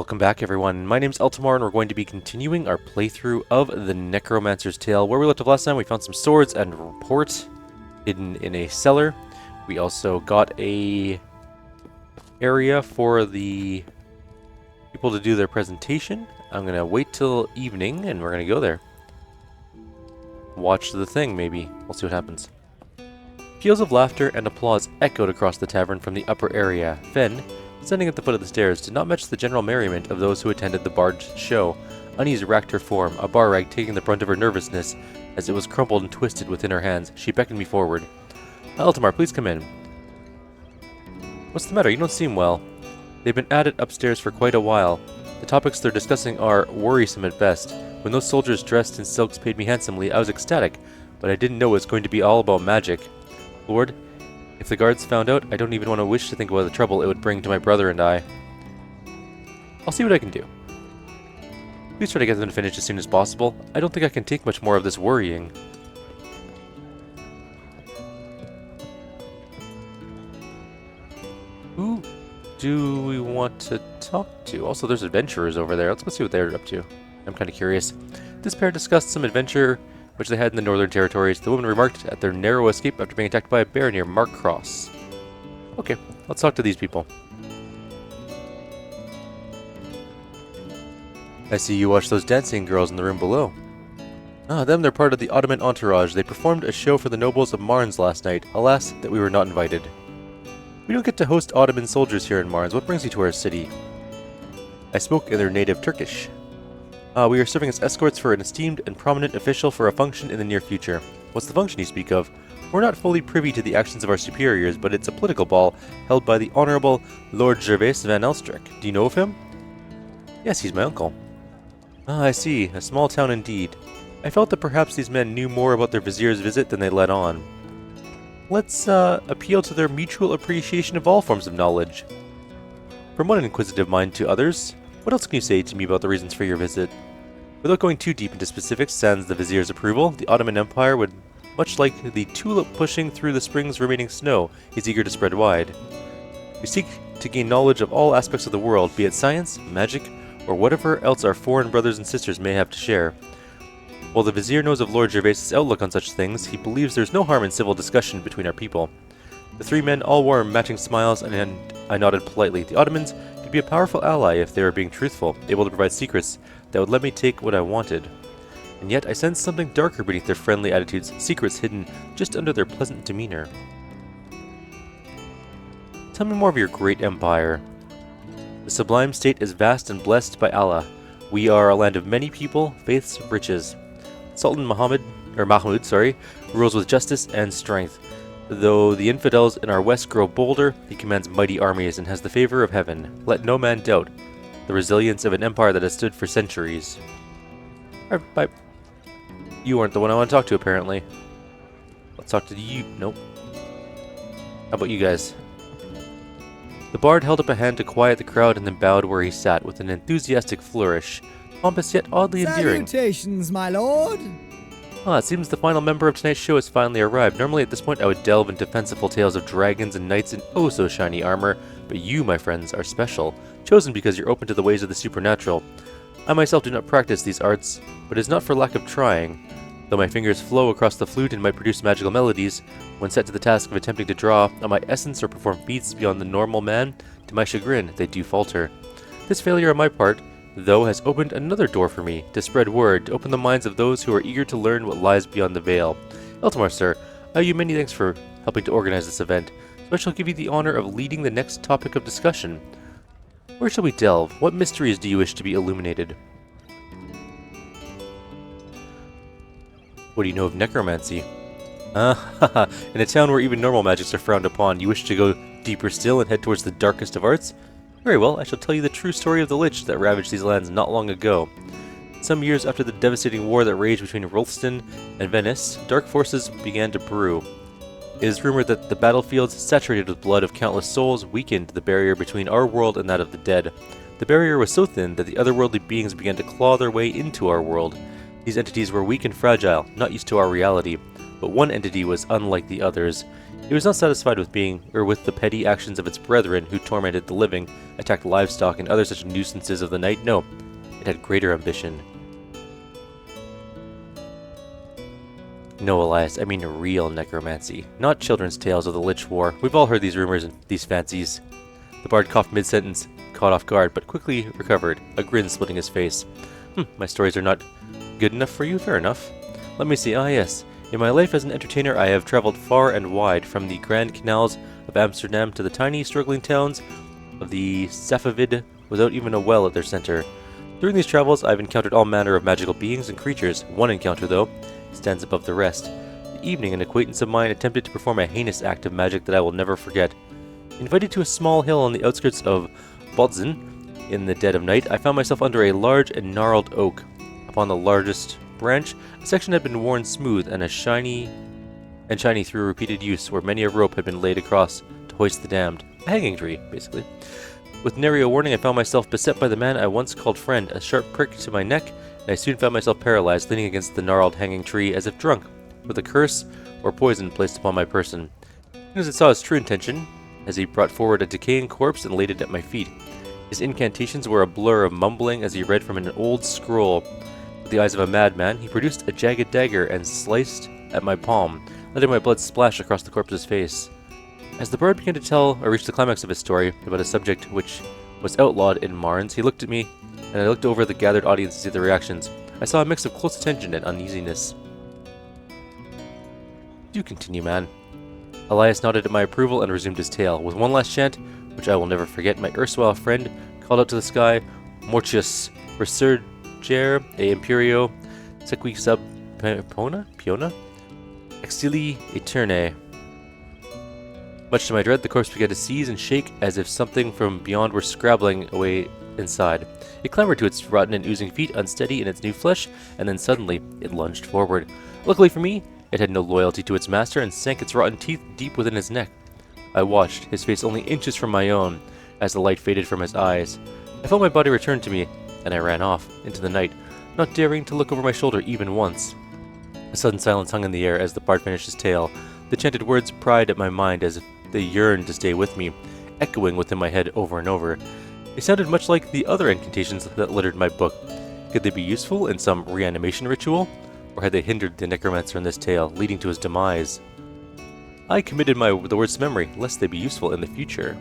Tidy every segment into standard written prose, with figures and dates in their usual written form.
Welcome back everyone, my name's Eltamar and we're going to be continuing our playthrough of the Necromancer's Tale. Where we left off last time, we found some swords and a report hidden in a cellar. We also got a area for the people to do their presentation. I'm going to wait till evening and we're going to go there. Watch the thing maybe, we'll see what happens. Peals of laughter and applause echoed across the tavern from the upper area. Fen, standing at the foot of the stairs, did not match the general merriment of those who attended the bard's show. Unease racked her form, a bar rag taking the brunt of her nervousness as it was crumpled and twisted within her hands. She beckoned me forward. Eltamar, please come in. What's the matter? You don't seem well. They've been at it upstairs for quite a while. The topics they're discussing are worrisome at best. When those soldiers dressed in silks paid me handsomely, I was ecstatic, but I didn't know it was going to be all about magic. Lord, if the guards found out, I don't even want to wish to think about the trouble it would bring to my brother and I. I'll see what I can do. Please try to get them to finish as soon as possible. I don't think I can take much more of this worrying. Who do we want to talk to? Also, there's adventurers over there. Let's go see what they're up to. I'm kind of curious. This pair discussed some adventure which they had in the Northern Territories. The woman remarked at their narrow escape after being attacked by a bear near Mark Cross. Okay, let's talk to these people. I see you watch those dancing girls in the room below. Ah, they're part of the Ottoman entourage. They performed a show for the nobles of Marnes last night. Alas, that we were not invited. We don't get to host Ottoman soldiers here in Marnes. What brings you to our city? I spoke in their native Turkish. We are serving as escorts for an esteemed and prominent official for a function in the near future. What's the function you speak of? We're not fully privy to the actions of our superiors, but it's a political ball held by the Honorable Lord Gervais van Elstrick. Do you know of him? Yes, he's my uncle. Ah, I see. A small town indeed. I felt that perhaps these men knew more about their vizier's visit than they let on. Let's appeal to their mutual appreciation of all forms of knowledge. From one inquisitive mind to others, what else can you say to me about the reasons for your visit? Without going too deep into specifics, sans the vizier's approval, the Ottoman Empire would, much like the tulip pushing through the spring's remaining snow, is eager to spread wide. We seek to gain knowledge of all aspects of the world, be it science, magic, or whatever else our foreign brothers and sisters may have to share. While the vizier knows of Lord Gervais's outlook on such things, he believes there's no harm in civil discussion between our people. The three men all wore matching smiles, and I nodded politely. The Ottomans could be a powerful ally if they were being truthful, able to provide secrets that would let me take what I wanted. And yet I sensed something darker beneath their friendly attitudes, secrets hidden just under their pleasant demeanor. Tell me more of your great empire. The sublime state is vast and blessed by Allah. We are a land of many people, faiths, riches. Sultan Mahmud rules with justice and strength. Though the infidels in our west grow bolder, he commands mighty armies and has the favor of heaven. Let no man doubt the resilience of an empire that has stood for centuries. Alright, bye. You aren't the one I want to talk to, apparently. Let's talk to you. Nope. How about you guys? The bard held up a hand to quiet the crowd and then bowed where he sat with an enthusiastic flourish, pompous yet oddly endearing. Salutations, my lord! Ah, it seems the final member of tonight's show has finally arrived. Normally at this point I would delve into fanciful tales of dragons and knights in oh-so-shiny armor, but you, my friends, are special, chosen because you're open to the ways of the supernatural. I myself do not practice these arts, but it is not for lack of trying. Though my fingers flow across the flute and might produce magical melodies, when set to the task of attempting to draw on my essence or perform feats beyond the normal man, to my chagrin, they do falter. This failure on my part, though, has opened another door for me, to spread word, to open the minds of those who are eager to learn what lies beyond the veil. Eltamar, sir, I owe you many thanks for helping to organize this event, so I shall give you the honor of leading the next topic of discussion. Where shall we delve? What mysteries do you wish to be illuminated? What do you know of necromancy? In a town where even normal magics are frowned upon, you wish to go deeper still and head towards the darkest of arts? Very well, I shall tell you the true story of the Lich that ravaged these lands not long ago. Some years after the devastating war that raged between Rolston and Venice, dark forces began to brew. It is rumored that the battlefields, saturated with blood of countless souls, weakened the barrier between our world and that of the dead. The barrier was so thin that the otherworldly beings began to claw their way into our world. These entities were weak and fragile, not used to our reality. but one entity was unlike the others. It was not satisfied with with the petty actions of its brethren who tormented the living, attacked livestock, and other such nuisances of the night. No, it had greater ambition. No, Elias, I mean real necromancy, not children's tales of the Lich War. We've all heard these rumors and these fancies. The bard coughed mid-sentence, caught off guard, but quickly recovered, a grin splitting his face. My stories are not good enough for you? Fair enough. Let me see. Ah, yes. In my life as an entertainer, I have traveled far and wide, from the grand canals of Amsterdam to the tiny, struggling towns of the Safavid without even a well at their center. During these travels, I've encountered all manner of magical beings and creatures. One encounter, though, stands above the rest. The evening, an acquaintance of mine attempted to perform a heinous act of magic that I will never forget. Invited to a small hill on the outskirts of Botzen, in the dead of night, I found myself under a large and gnarled oak. Upon the largest branch, a section had been worn smooth and shiny through repeated use, where many a rope had been laid across to hoist the damned. A hanging tree, basically. With nary a warning, I found myself beset by the man I once called friend. A sharp prick to my neck, and I soon found myself paralyzed, leaning against the gnarled hanging tree, as if drunk, with a curse or poison placed upon my person. As it saw his true intention, as he brought forward a decaying corpse and laid it at my feet. His incantations were a blur of mumbling as he read from an old scroll. With the eyes of a madman, he produced a jagged dagger and sliced at my palm, letting my blood splash across the corpse's face. As the bard began to tell or reach the climax of his story about a subject which was outlawed in Marnes, he looked at me, and I looked over the gathered audience to see their reactions. I saw a mix of close attention and uneasiness. Do continue, man. Elias nodded at my approval and resumed his tale. With one last chant, which I will never forget, my erstwhile friend called out to the sky, Mortius resurgere e imperio sequi sub piona exili eterne. Much to my dread, the corpse began to seize and shake as if something from beyond were scrabbling away inside. It clambered to its rotten and oozing feet, unsteady in its new flesh, and then suddenly it lunged forward. Luckily for me, it had no loyalty to its master and sank its rotten teeth deep within his neck. I watched, his face only inches from my own, as the light faded from his eyes. I felt my body return to me, and I ran off, into the night, not daring to look over my shoulder even once. A sudden silence hung in the air as the bard finished his tale. The chanted words pried at my mind as if they yearned to stay with me, echoing within my head over and over. They sounded much like the other incantations that littered my book. Could they be useful in some reanimation ritual? Or had they hindered the necromancer in this tale, leading to his demise? I committed the words to memory, lest they be useful in the future.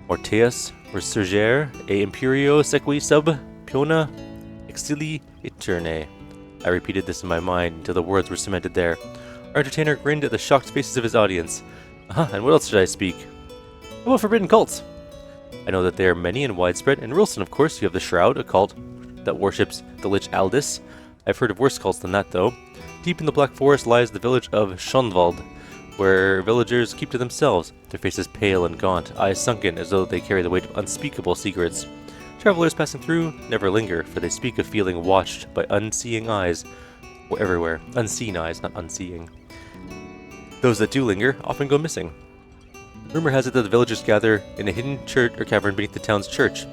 Mortius resurgere e imperio sequi sub piona exili eterne. I repeated this in my mind until the words were cemented there. Our entertainer grinned at the shocked faces of his audience. And what else should I speak? About forbidden cults. I know that they are many and widespread. In Rilson, of course, you have the Shroud, a cult that worships the Lich Aldis. I've heard of worse cults than that, though. Deep in the Black Forest lies the village of Schonwald, where villagers keep to themselves, their faces pale and gaunt, eyes sunken as though they carry the weight of unspeakable secrets. Travelers passing through never linger, for they speak of feeling watched by unseeing eyes everywhere. Unseen eyes, not unseeing. Those that do linger often go missing. Rumor has it that the villagers gather in a hidden church or cavern beneath the town's church,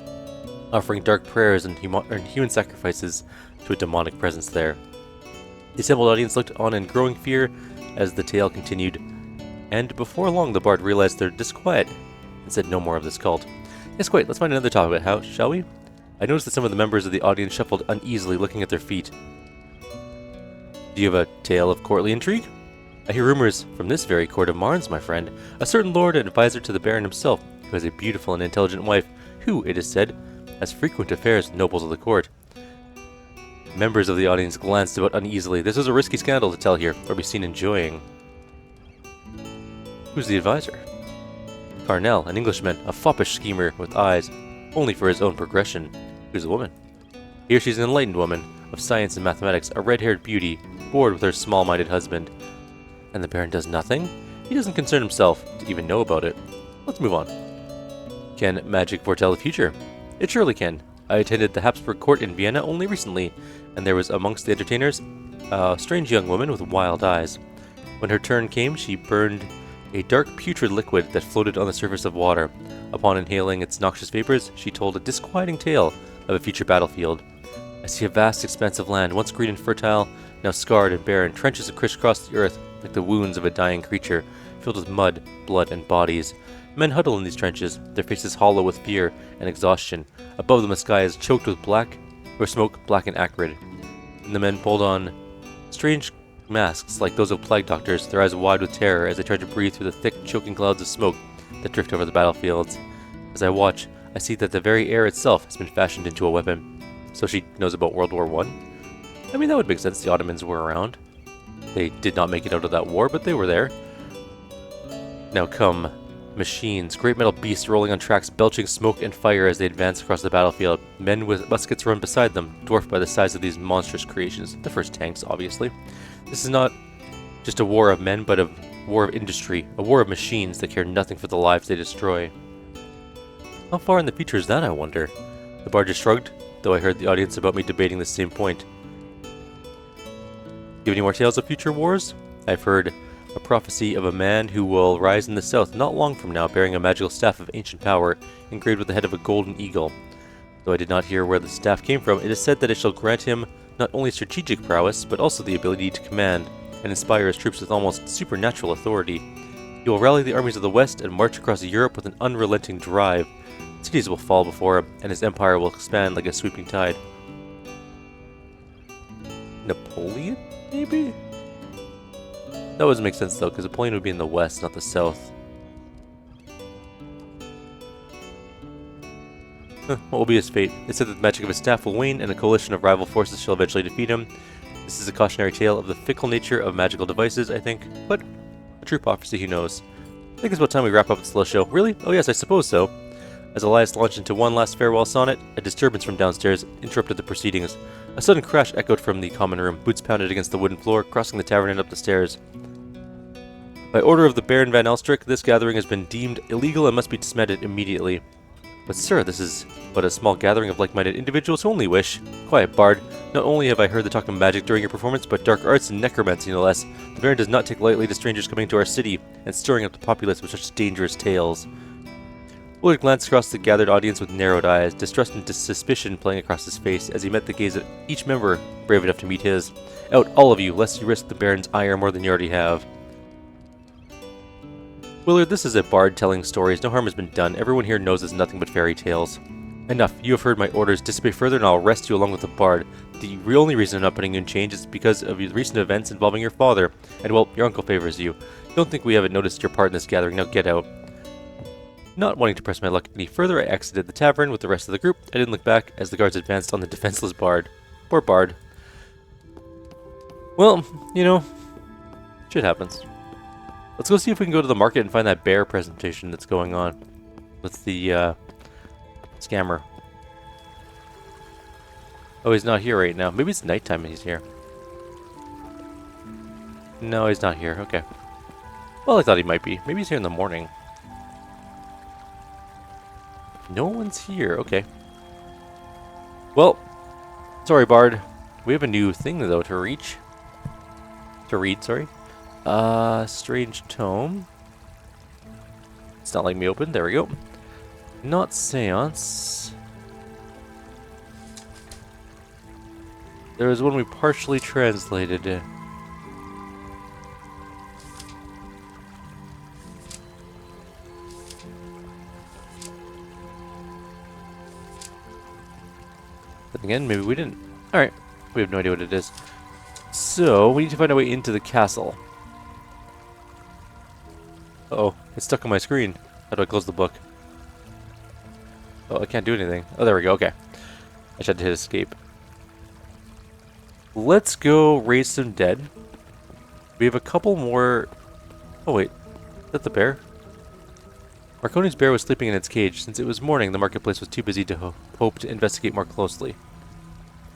offering dark prayers and human sacrifices to a demonic presence there. The assembled audience looked on in growing fear as the tale continued, and before long the bard realized their disquiet and said no more of this cult. Yes, quite, let's find another topic, shall we? I noticed that some of the members of the audience shuffled uneasily, looking at their feet. Do you have a tale of courtly intrigue? I hear rumors from this very court of Marnes, my friend. A certain lord and advisor to the Baron himself, who has a beautiful and intelligent wife, who, it is said, has frequent affairs with nobles of the court. Members of the audience glanced about uneasily. This was a risky scandal to tell here, or be seen enjoying. Who's the advisor? Carnell, an Englishman, a foppish schemer with eyes only for his own progression. Who's the woman? Here she's an enlightened woman, of science and mathematics, a red-haired beauty, bored with her small-minded husband. And the Baron does nothing? He doesn't concern himself to even know about it. Let's move on. Can magic foretell the future? It surely can. I attended the Habsburg court in Vienna only recently, and there was amongst the entertainers a strange young woman with wild eyes. When her turn came, she burned a dark putrid liquid that floated on the surface of water. Upon inhaling its noxious vapors, she told a disquieting tale of a future battlefield. I see a vast expanse of land, once green and fertile, now scarred and barren, trenches crisscross the earth like the wounds of a dying creature, filled with mud, blood, and bodies. Men huddle in these trenches, their faces hollow with fear and exhaustion. Above them the sky is choked with smoke, black and acrid. And the men pulled on strange masks like those of plague doctors, their eyes wide with terror as they try to breathe through the thick, choking clouds of smoke that drift over the battlefields. As I watch, I see that the very air itself has been fashioned into a weapon. So she knows about World War I? I mean, that would make sense. The Ottomans were around. They did not make it out of that war, but they were there. Now come machines, great metal beasts rolling on tracks, belching smoke and fire as they advance across the battlefield. Men with muskets run beside them, dwarfed by the size of these monstrous creations. The first tanks, obviously. This is not just a war of men, but a war of industry, a war of machines that care nothing for the lives they destroy. How far in the future is that, I wonder? The bard just shrugged, though I heard the audience about me debating the same point. Give any more tales of future wars? I've heard a prophecy of a man who will rise in the south not long from now, bearing a magical staff of ancient power, engraved with the head of a golden eagle. Though I did not hear where the staff came from, it is said that it shall grant him not only strategic prowess, but also the ability to command and inspire his troops with almost supernatural authority. He will rally the armies of the West and march across Europe with an unrelenting drive. Cities will fall before him, and his empire will expand like a sweeping tide. Napoleon, maybe? That doesn't make sense though, because Napoleon would be in the west, not the south. What will be his fate? It said that the magic of his staff will wane, and a coalition of rival forces shall eventually defeat him. This is a cautionary tale of the fickle nature of magical devices, I think, but a true prophecy, who knows. I think it's about time we wrap up this little show. Really? Oh yes, I suppose so. As Elias launched into one last farewell sonnet, a disturbance from downstairs interrupted the proceedings. A sudden crash echoed from the common room. Boots pounded against the wooden floor, crossing the tavern and up the stairs. By order of the Baron Van Elstrick, this gathering has been deemed illegal and must be disbanded immediately. But sir, this is but a small gathering of like-minded individuals who only wish. Quiet, bard. Not only have I heard the talk of magic during your performance, but dark arts and necromancy no less. The Baron does not take lightly to strangers coming to our city and stirring up the populace with such dangerous tales. Woodward glanced across the gathered audience with narrowed eyes, distrust and suspicion playing across his face as he met the gaze of each member brave enough to meet his. Out, all of you, lest you risk the Baron's ire more than you already have. Willard, this is a bard telling stories. No harm has been done. Everyone here knows it's nothing but fairy tales. Enough. You have heard my orders. Dissipate further and I'll arrest you along with the bard. The only reason I'm not putting you in chains is because of the recent events involving your father. And well, your uncle favors you. Don't think we haven't noticed your part in this gathering. Now get out. Not wanting to press my luck any further, I exited the tavern with the rest of the group. I didn't look back as the guards advanced on the defenseless bard. Poor bard. Well, you know, shit happens. Let's go see if we can go to the market and find that bear presentation that's going on with the scammer. Oh, he's not here right now. Maybe it's nighttime and he's here. No, he's not here. Okay. Well, I thought he might be. Maybe he's here in the morning. No one's here. Okay. Well, sorry, bard. We have a new thing, though, to read, sorry. Strange tome. It's not letting me open. There we go. Not seance. There was one we partially translated. But again, maybe we didn't. Alright. We have no idea what it is. So, we need to find our way into the castle. Uh-oh. It's stuck on my screen. How do I close the book? Oh, I can't do anything. Oh, there we go. Okay. I just had to hit escape. Let's go raise some dead. We have a couple more... Oh, wait. Is that the bear? Marconi's bear was sleeping in its cage. Since it was morning, the marketplace was too busy to hope to investigate more closely.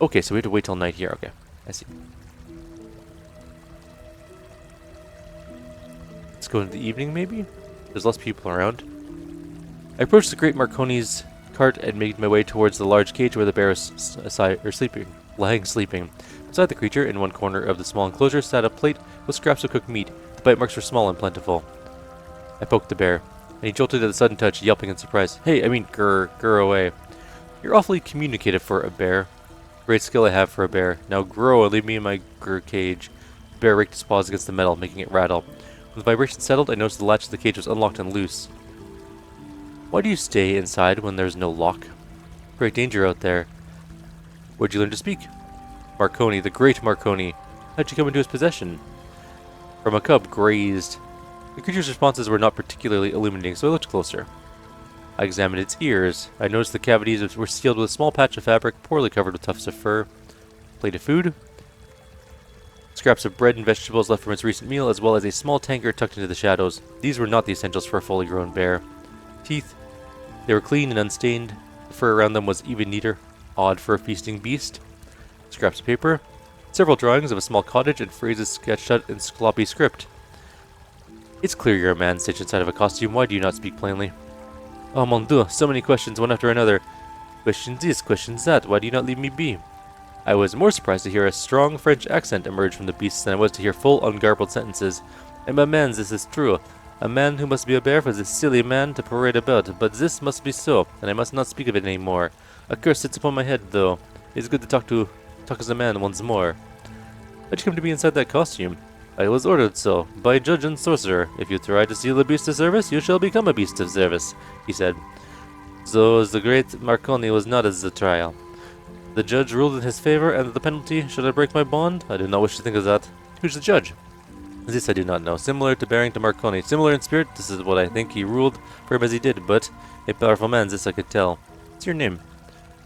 Okay, so we have to wait till night here. Okay, I see. Let's go into the evening, maybe? There's less people around. I approached the great Marconi's cart and made my way towards the large cage where the bear was lying sleeping. Beside the creature, in one corner of the small enclosure, sat a plate with scraps of cooked meat. The bite marks were small and plentiful. I poked the bear, and he jolted at the sudden touch, yelping in surprise. Hey, I mean, grr away. You're awfully communicative for a bear. Great skill I have for a bear. Now grow and leave me in my cage. The bear raked his paws against the metal, making it rattle. When the vibration settled, I noticed the latch of the cage was unlocked and loose. Why do you stay inside when there's no lock? Great danger out there. Where'd you learn to speak? Marconi, the great Marconi. How'd you come into his possession? From a cub grazed. The creature's responses were not particularly illuminating, so I looked closer. I examined its ears. I noticed the cavities were sealed with a small patch of fabric, poorly covered with tufts of fur. Plate of food. Scraps of bread and vegetables left from its recent meal, as well as a small tankard tucked into the shadows. These were not the essentials for a fully grown bear. Teeth. They were clean and unstained. The fur around them was even neater. Odd for a feasting beast. Scraps of paper. Several drawings of a small cottage and phrases sketched out in sloppy script. It's clear you're a man stitched inside of a costume. Why do you not speak plainly? Oh mon dieu, so many questions, one after another. Questions this, questions that. Why do you not leave me be? I was more surprised to hear a strong French accent emerge from the beast than I was to hear full, ungarbled sentences. I'm a man, this is true. A man who must be a bear for this silly man to parade about, but this must be so, and I must not speak of it any more. A curse sits upon my head, though. It's good to talk as a man once more. How'd you come to be inside that costume? I was ordered so, by judge and sorcerer. If you try to steal a beast of service, you shall become a beast of service, he said. So the great Marconi was not at the trial. The judge ruled in his favor, and the penalty, should I break my bond? I do not wish to think of that. Who's the judge? This I do not know. Similar to Barrington Marconi. Similar in spirit, this is what I think he ruled for him as he did, but a powerful man, this I could tell. What's your name?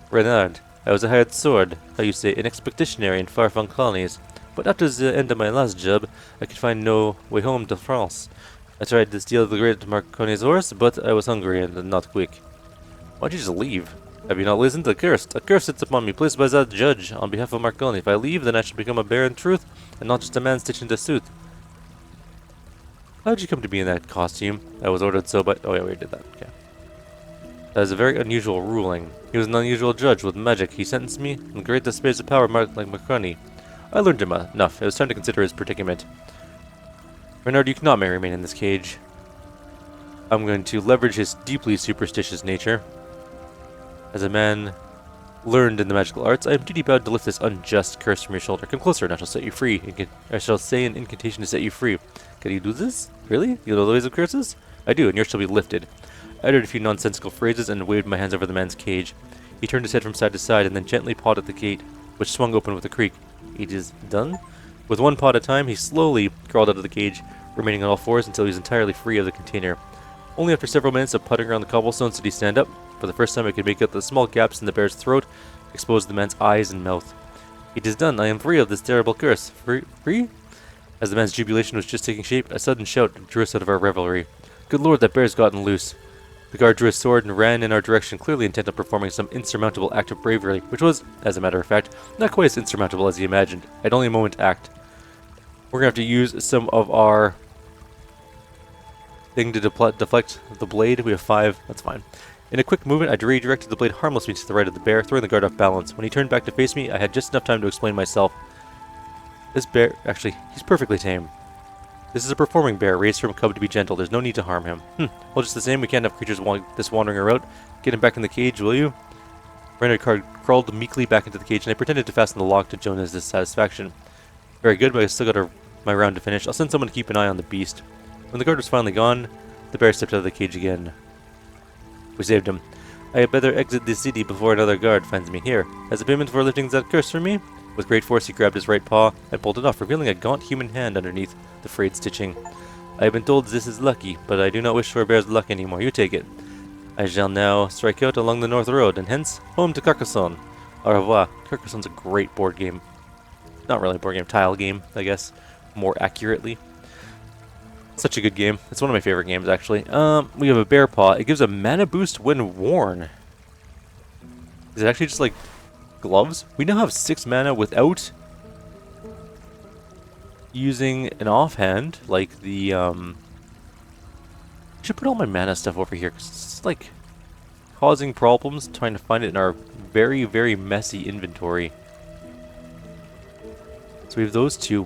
Renard. I was a hired sword, how you say, an expeditionary in far-flung colonies. But after the end of my last job, I could find no way home to France. I tried to steal the great Marconi's horse, but I was hungry and not quick. Why'd you just leave? Have you not listened? A curse sits upon me, placed by that judge on behalf of Marconi. If I leave, then I shall become a bear in truth, and not just a man stitched into a suit. How'd you come to be in that costume? I was ordered so by... Oh yeah, we already did that. Okay. That is a very unusual ruling. He was an unusual judge with magic. He sentenced me in great displays of power like Marconi. I learned him enough. It was time to consider his predicament. Renard, you cannot remain in this cage. I'm going to leverage his deeply superstitious nature. As a man learned in the magical arts, I am duty bound to lift this unjust curse from your shoulder. Come closer and I shall set you free. I shall say an incantation to set you free. Can you do this? Really? You know the ways of curses? I do, and yours shall be lifted. I uttered a few nonsensical phrases and waved my hands over the man's cage. He turned his head from side to side and then gently pawed at the gate, which swung open with a creak. It is done? With one paw at a time, he slowly crawled out of the cage, remaining on all fours until he was entirely free of the container. Only after several minutes of puttering around the cobblestones did he stand up. For the first time I could make out the small gaps in the bear's throat, exposed the man's eyes and mouth. It is done. I am free of this terrible curse. Free? As the man's jubilation was just taking shape, a sudden shout drew us out of our revelry. Good lord, that bear's gotten loose. The guard drew his sword and ran in our direction, clearly intent on performing some insurmountable act of bravery, which was, as a matter of fact, not quite as insurmountable as he imagined. I'd only a moment to act. We're going to have to use some of our thing to deflect the blade. We have 5. That's fine. In a quick movement, I redirected the blade harmlessly to the right of the bear, throwing the guard off balance. When he turned back to face me, I had just enough time to explain myself. This bear... Actually, he's perfectly tame. This is a performing bear, raised from a cub to be gentle. There's no need to harm him. Well, just the same, we can't have creatures wandering around. Get him back in the cage, will you? Renard crawled meekly back into the cage, and I pretended to fasten the lock to Jonah's dissatisfaction. Very good, but I still got my round to finish. I'll send someone to keep an eye on the beast. When the guard was finally gone, the bear stepped out of the cage again. We saved him. I had better exit the city before another guard finds me here. As a payment for lifting that curse from me? With great force he grabbed his right paw and pulled it off, revealing a gaunt human hand underneath the frayed stitching. I have been told this is lucky, but I do not wish for a bear's luck anymore. You take it. I shall now strike out along the north road, and hence, home to Carcassonne. Au revoir. Carcassonne's a great board game. Not really a board game, tile game, I guess, more accurately. Such a good game. It's one of my favorite games, actually. We have a bear paw. It gives a mana boost when worn. Is it actually just like gloves? We now have 6 mana without using an offhand, like the, I should put all my mana stuff over here, because it's, like, causing problems trying to find it in our very, very messy inventory. So we have those 2.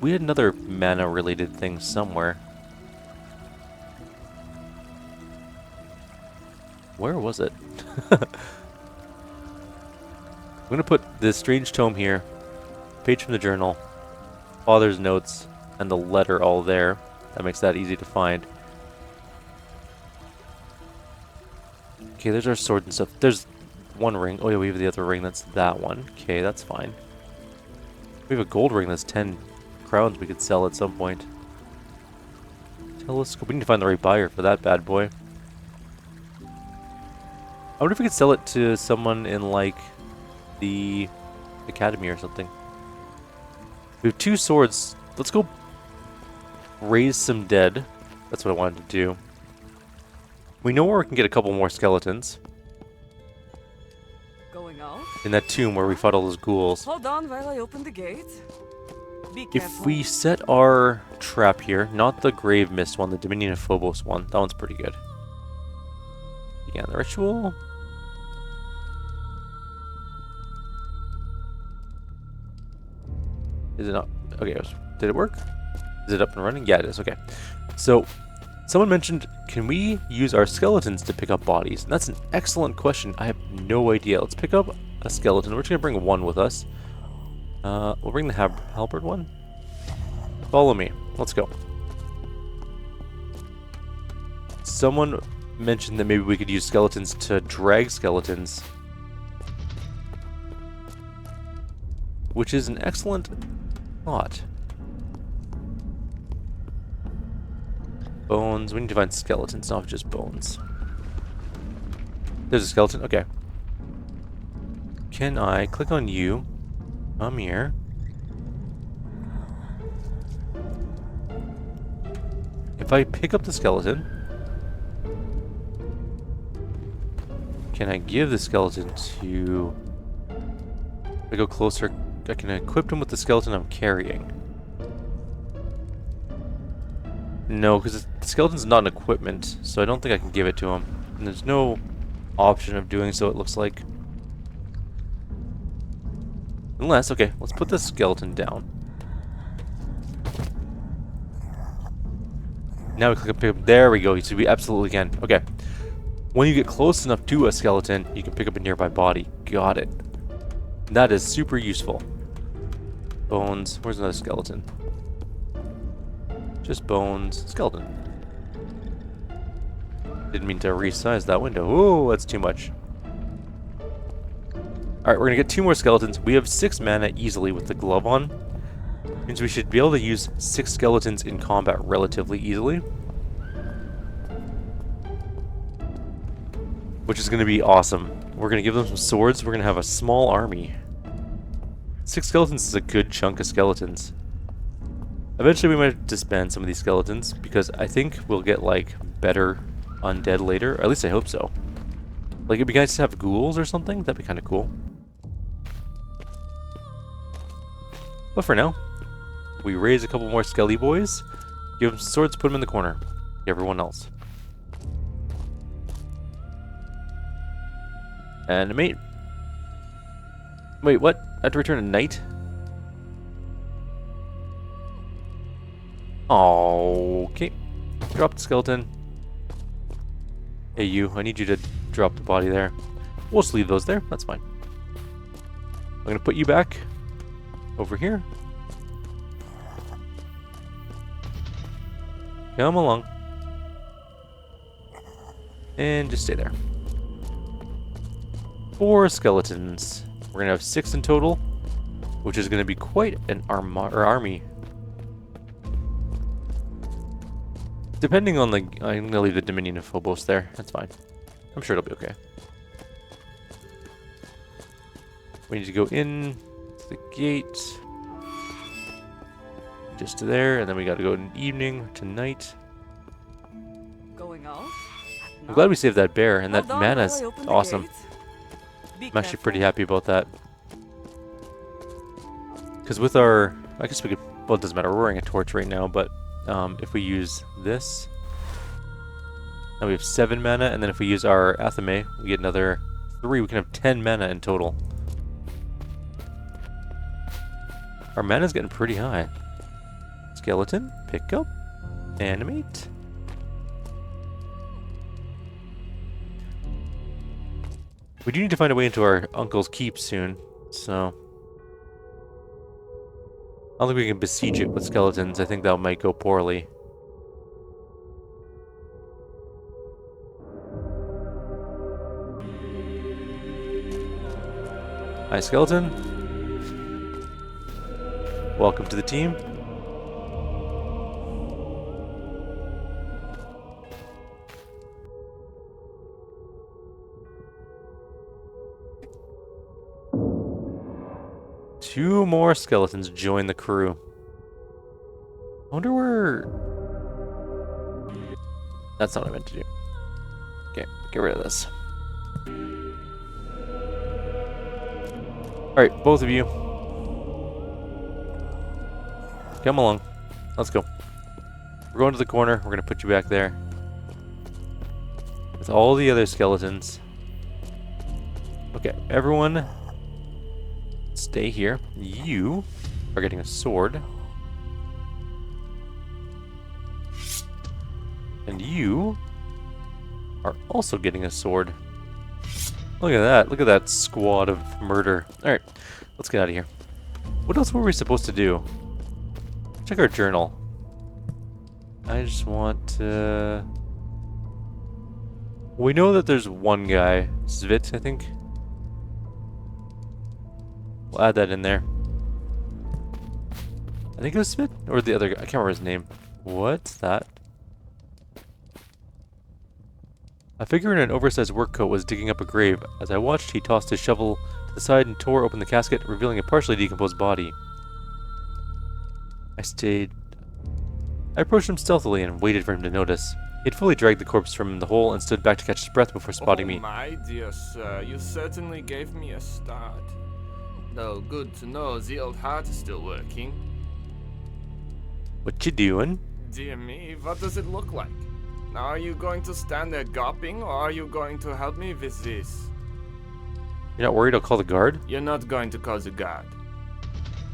We had another mana-related thing somewhere. Where was it? going to put this strange tome here, page from the journal, father's notes, and the letter all there. That makes that easy to find. Okay, there's our sword and stuff. There's one ring. Oh yeah, we have the other ring. That's that one. Okay, that's fine. We have a gold ring that's 10 crowns we could sell at some point. Telescope. We need to find the right buyer for that bad boy. I wonder if we could sell it to someone in, like, the academy or something. We have 2 swords. Let's go raise some dead. That's what I wanted to do. We know where we can get a couple more skeletons. Going out? In that tomb where we fought all those ghouls. Hold on while I open the gate. Be If careful. we set our trap here, not the Grave Mist one, the Dominion of Phobos one, that one's pretty good. Began the ritual. Is it not? Okay, did it work? Is it up and running? Yeah, it is. Okay. So, someone mentioned, can we use our skeletons to pick up bodies? And that's an excellent question. I have no idea. Let's pick up a skeleton. We're just going to bring one with us. We'll bring the halberd one. Follow me. Let's go. Someone mentioned that maybe we could use skeletons to drag skeletons. Which is an excellent thought. Bones. We need to find skeletons, not just bones. There's a skeleton. Okay. Can I click on you? Come here. If I pick up the skeleton, can I give the skeleton to... If I go closer, I can equip him with the skeleton I'm carrying. No, because the skeleton's not an equipment, so I don't think I can give it to him. And there's no option of doing so, it looks like. Unless, okay, let's put the skeleton down. Now we click on pick up. There we go. So we absolutely can. Okay. When you get close enough to a skeleton, you can pick up a nearby body. Got it. That is super useful. Bones. Where's another skeleton? Just bones. Skeleton. Didn't mean to resize that window. Oh, that's too much. Alright, we're gonna get 2 more skeletons. We have 6 mana easily with the glove on. Means we should be able to use 6 skeletons in combat relatively easily. Which is gonna be awesome. We're gonna give them some swords. We're gonna have a small army. 6 skeletons is a good chunk of skeletons. Eventually we might disband some of these skeletons, because I think we'll get, like, better undead later. Or at least I hope so. Like, it'd be nice to have ghouls or something. That'd be kind of cool. But for now, we raise a couple more skelly boys, give them swords, put them in the corner. Everyone else. Animate. Wait, what? I have to return at night? Okay. Drop the skeleton. Hey you, I need you to drop the body there. We'll just leave those there, that's fine. I'm gonna put you back over here. Come along. And just stay there. 4 skeletons. We're gonna have 6 in total, which is gonna be quite an army. Depending on the... I'm gonna leave the Dominion of Phobos there. That's fine. I'm sure it'll be okay. We need to go in to the gate. Just to there, and then we gotta go in evening to night. Going out? I'm glad we saved that bear, and that mana is awesome. I'm actually pretty happy about that. Because with our... I guess we could... Well, it doesn't matter. We're wearing a torch right now, but if we use this... Now we have 7 mana, and then if we use our Athame, we get another 3. We can have 10 mana in total. Our mana's getting pretty high. Skeleton, pick up, animate. We do need to find a way into our uncle's keep soon. So I don't think we can besiege it with skeletons. I think that might go poorly. Hi, skeleton. Welcome to the team. Two more skeletons join the crew. I wonder where... That's not what I meant to do. Okay, get rid of this. Alright, both of you. Come along. Let's go. We're going to the corner. We're going to put you back there. With all the other skeletons. Okay, everyone... Stay here. You are getting a sword. And you are also getting a sword. Look at that. Look at that squad of murder. Alright, let's get out of here. What else were we supposed to do? Check our journal. I just want to... We know that there's one guy. Svit, I think. We'll add that in there. I think it was Smith or the other guy. I can't remember his name. What's that? A figure in an oversized work coat was digging up a grave. As I watched, he tossed his shovel to the side and tore open the casket, revealing a partially decomposed body. I approached him stealthily and waited for him to notice. He had fully dragged the corpse from the hole and stood back to catch his breath before spotting me. My dear sir, you certainly gave me a start. Though good to know the old heart is still working. What you doing? Dear me, what does it look like? Now are you going to stand there gawping, or are you going to help me with this? You're not worried I'll call the guard? You're not going to call the guard.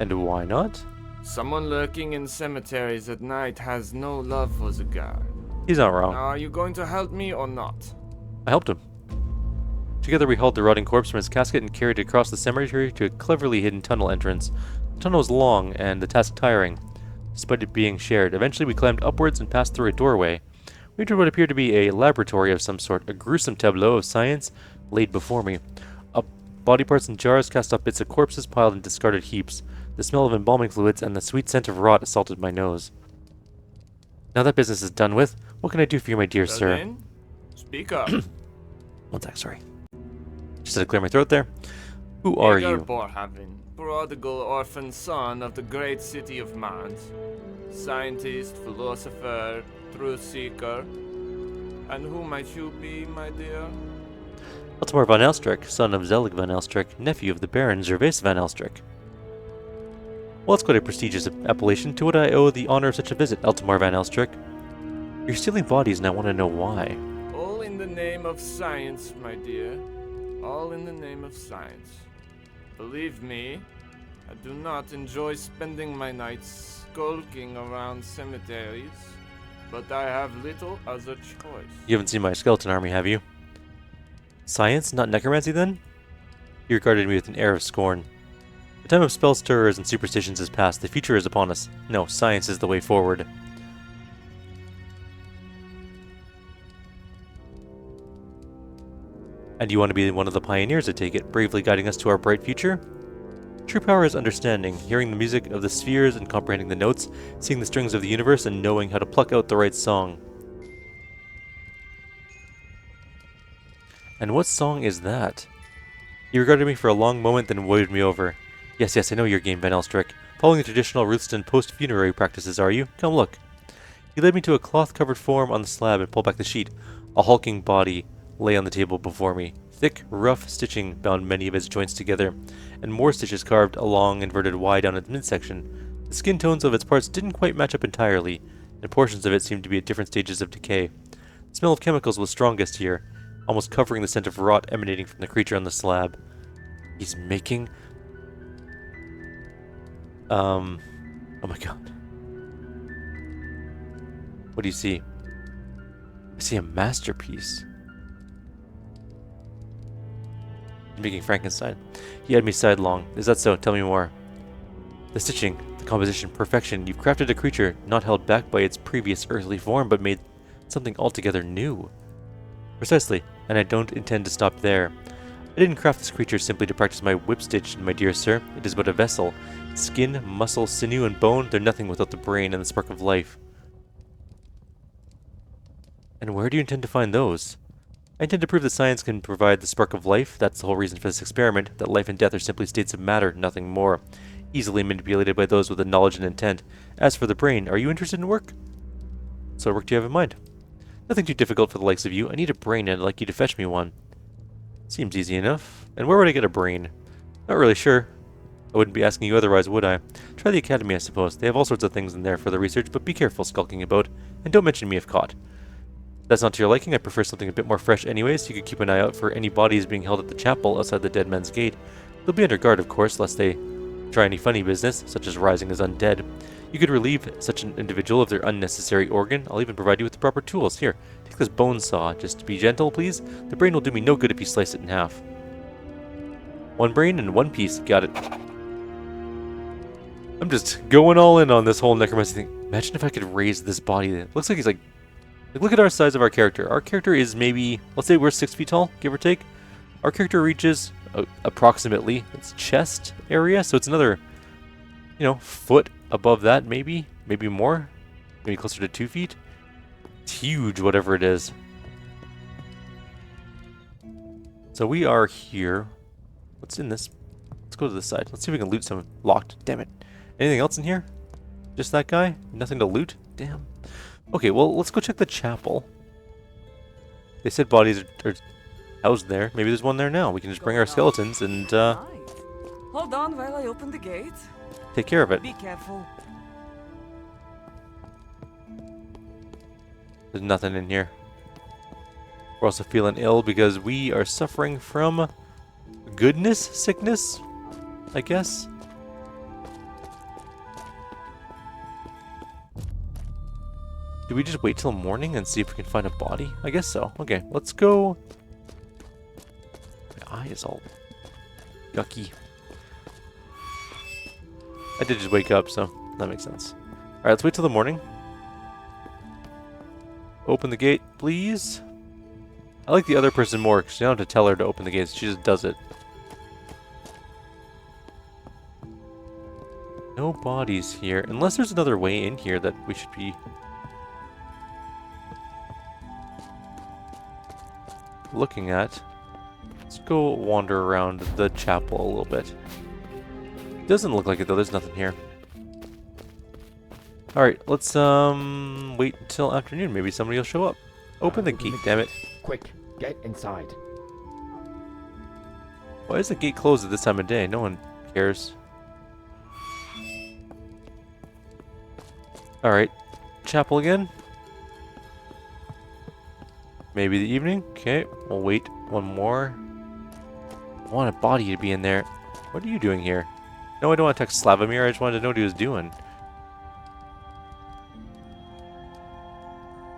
And why not? Someone lurking in cemeteries at night has no love for the guard. He's not wrong. Now are you going to help me or not? I helped him. Together we hauled the rotting corpse from its casket and carried it across the cemetery to a cleverly hidden tunnel entrance. The tunnel was long and the task tiring, despite it being shared. Eventually we climbed upwards and passed through a doorway. We entered what appeared to be a laboratory of some sort. A gruesome tableau of science laid before me. Body parts and jars cast off bits of corpses piled in discarded heaps. The smell of embalming fluids and the sweet scent of rot assaulted my nose. Now that business is done with, what can I do for you, my dear sir? Berlin? Speak up. One sec, sorry. Just had to clear my throat there. Who are you? Borhavin, prodigal orphan son of the great city of Mars. Scientist, philosopher, truth seeker. And who might you be, my dear? Altamar van Elstrick, son of Zelig van Elstrick, nephew of the Baron Gervais van Elstrick. Well, that's quite a prestigious appellation. To what I owe the honor of such a visit, Altamar van Elstrick. You're stealing bodies and I want to know why. All in the name of science, my dear. All in the name of science. Believe me, I do not enjoy spending my nights skulking around cemeteries, but I have little other choice. You haven't seen my skeleton army, have you? Science, not necromancy, then? He regarded me with an air of scorn. The time of spell stirrers and superstitions is past. The future is upon us. No, science is the way forward. And you want to be one of the pioneers, I take it, bravely guiding us to our bright future? True power is understanding, hearing the music of the spheres and comprehending the notes, seeing the strings of the universe and knowing how to pluck out the right song. And what song is that? He regarded me for a long moment, then waved me over. Yes, I know your game, Van Elstrick. Following the traditional Ruthston post-funerary practices, are you? Come look. He led me to a cloth-covered form on the slab and pulled back the sheet. A hulking body lay on the table before me. Thick, rough stitching bound many of its joints together, and more stitches carved a long inverted Y down its midsection. The skin tones of its parts didn't quite match up entirely, and portions of it seemed to be at different stages of decay. The smell of chemicals was strongest here, almost covering the scent of rot emanating from the creature on the slab. He's making... Oh my god. What do you see? I see a masterpiece. making Frankenstein. He had me sidelong. Is that so? Tell me more. The stitching, the composition, perfection. You've crafted a creature not held back by its previous earthly form, but made something altogether new. Precisely, and I don't intend to stop there. I didn't craft this creature simply to practice my whip stitch, my dear sir. It is but a vessel. Skin, muscle, sinew, and bone, they're nothing without the brain and the spark of life. And where do you intend to find those? I intend to prove that science can provide the spark of life. That's the whole reason for this experiment, that life and death are simply states of matter, nothing more. Easily manipulated by those with the knowledge and intent. As for the brain, are you interested in work? What sort of work do you have in mind? Nothing too difficult for the likes of you. I need a brain and I'd like you to fetch me one. Seems easy enough. And where would I get a brain? Not really sure. I wouldn't be asking you otherwise, would I? Try the academy, I suppose. They have all sorts of things in there for the research, but be careful skulking about. And don't mention me if caught. If that's not to your liking, I prefer something a bit more fresh anyways. You could keep an eye out for any bodies being held at the chapel outside the Dead Man's Gate. They'll be under guard, of course, lest they try any funny business, such as rising as undead. You could relieve such an individual of their unnecessary organ. I'll even provide you with the proper tools. Here, take this bone saw. Just be gentle, please. The brain will do me no good if you slice it in half. One brain and one piece. Got it. I'm just going all in on this whole necromancy thing. Imagine if I could raise this body. It looks like he's like, look at our size of our character. Our character is maybe, let's say we're 6 feet tall, give or take. Our character reaches approximately its chest area, so it's another, foot above that, maybe more, maybe closer to 2 feet. It's huge, whatever it is. So we are here. What's in this? Let's go to this side. Let's see if we can loot some. Locked. Damn it. Anything else in here? Just that guy? Nothing to loot? Damn. Okay, well, let's go check the chapel. They said bodies are housed there. Maybe there's one there now. We can just bring our skeletons and Hold on while I open the gate. take care of it. Be careful. There's nothing in here. We're also feeling ill because we are suffering from goodness sickness, I guess. Do we just wait till morning and see if we can find a body? I guess so. Okay, let's go. My eye is all yucky. I did just wake up, so that makes sense. Alright, let's wait till the morning. Open the gate, please. I like the other person more because you don't have to tell her to open the gates. She just does it. No bodies here. Unless there's another way in here that we should be looking at. Let's go wander around the chapel a little bit. Doesn't look like it though, there's nothing here. Alright, let's wait until afternoon. Maybe somebody will show up. Open the gate, damn it. Quick, get inside. Why is the gate closed at this time of day? No one cares. Alright, chapel again. Maybe the evening? Okay, we'll wait one more. I want a body to be in there. What are you doing here? No, I don't want to text Slavomir, I just wanted to know what he was doing.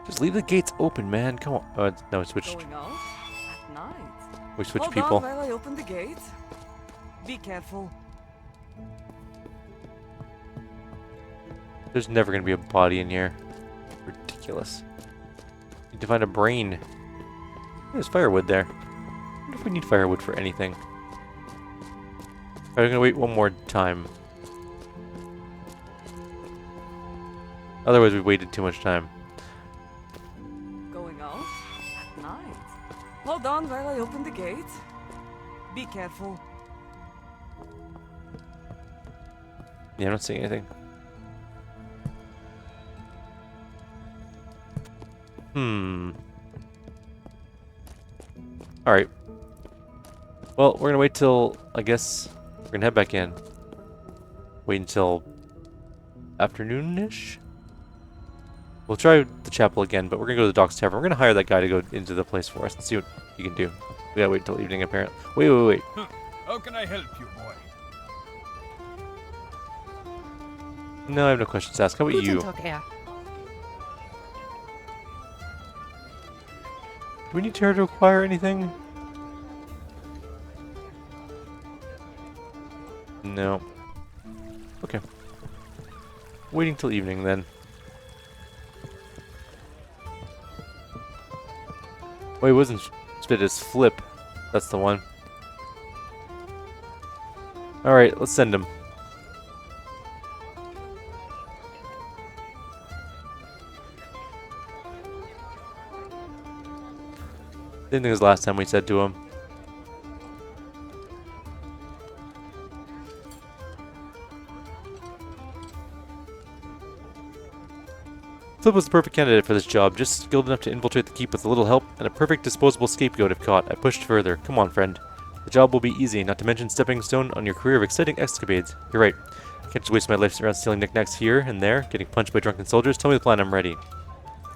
Just leave the gates open, man. Come on. No, we switched. Going out at night. We switched Hold people. on while I open the gate. Be careful. There's never going to be a body in here. Ridiculous. Need to find a brain. There's firewood there. I wonder if we need firewood for anything. Alright, I'm going to wait one more time. Otherwise, we've waited too much time. Going out at night. Hold on while I open the gate. Be careful. Yeah, I'm not seeing anything. Alright. Well, we're gonna wait till, I guess, we're gonna head back in. Wait until afternoon-ish? We'll try the chapel again, but we're gonna go to the Docks Tavern. We're gonna hire that guy to go into the place for us and see what he can do. We gotta wait until evening, apparently. Wait. How can I help you, boy? No, I have no questions to ask. How about you? Guten Tag, Herr. Do we need her to acquire anything? No. Okay. Waiting till evening then. Wait, it wasn't spit as Flip. That's the one. Alright, let's send him. Same thing as last time we said to him. Flip was the perfect candidate for this job, just skilled enough to infiltrate the keep with a little help, and a perfect disposable scapegoat if caught. I pushed further. Come on, friend. The job will be easy, not to mention stepping stone on your career of exciting escapades. You're right. I can't just waste my life around stealing knickknacks here and there, getting punched by drunken soldiers. Tell me the plan, I'm ready.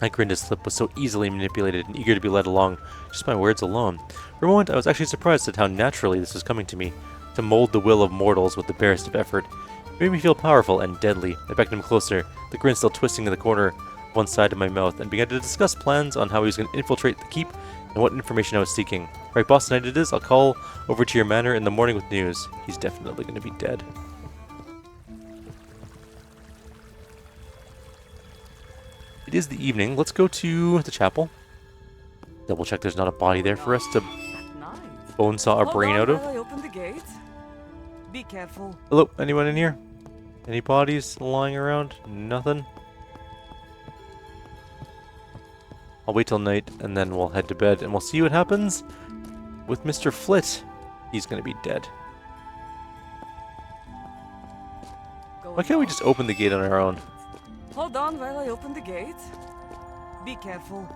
I grinned as Flip was so easily manipulated and eager to be led along, just by words alone. For a moment, I was actually surprised at how naturally this was coming to me, to mold the will of mortals with the barest of effort. It made me feel powerful and deadly. I backed him closer, the grin still twisting in the corner of one side of my mouth, and began to discuss plans on how he was going to infiltrate the keep and what information I was seeking. Right, boss, tonight it is. I'll call over to your manor in the morning with news. He's definitely going to be dead. It is the evening. Let's go to the chapel. Double check there's not a body there for us to Nice. bone saw our Hold brain on out of. while I open the gate. Be careful. Hello, anyone in here? Any bodies lying around? Nothing? I'll wait till night and then we'll head to bed and we'll see what happens with Mr. Flit. He's gonna be dead. Why can't we just open the gate on our own? Hold on while I open the gate. Be careful.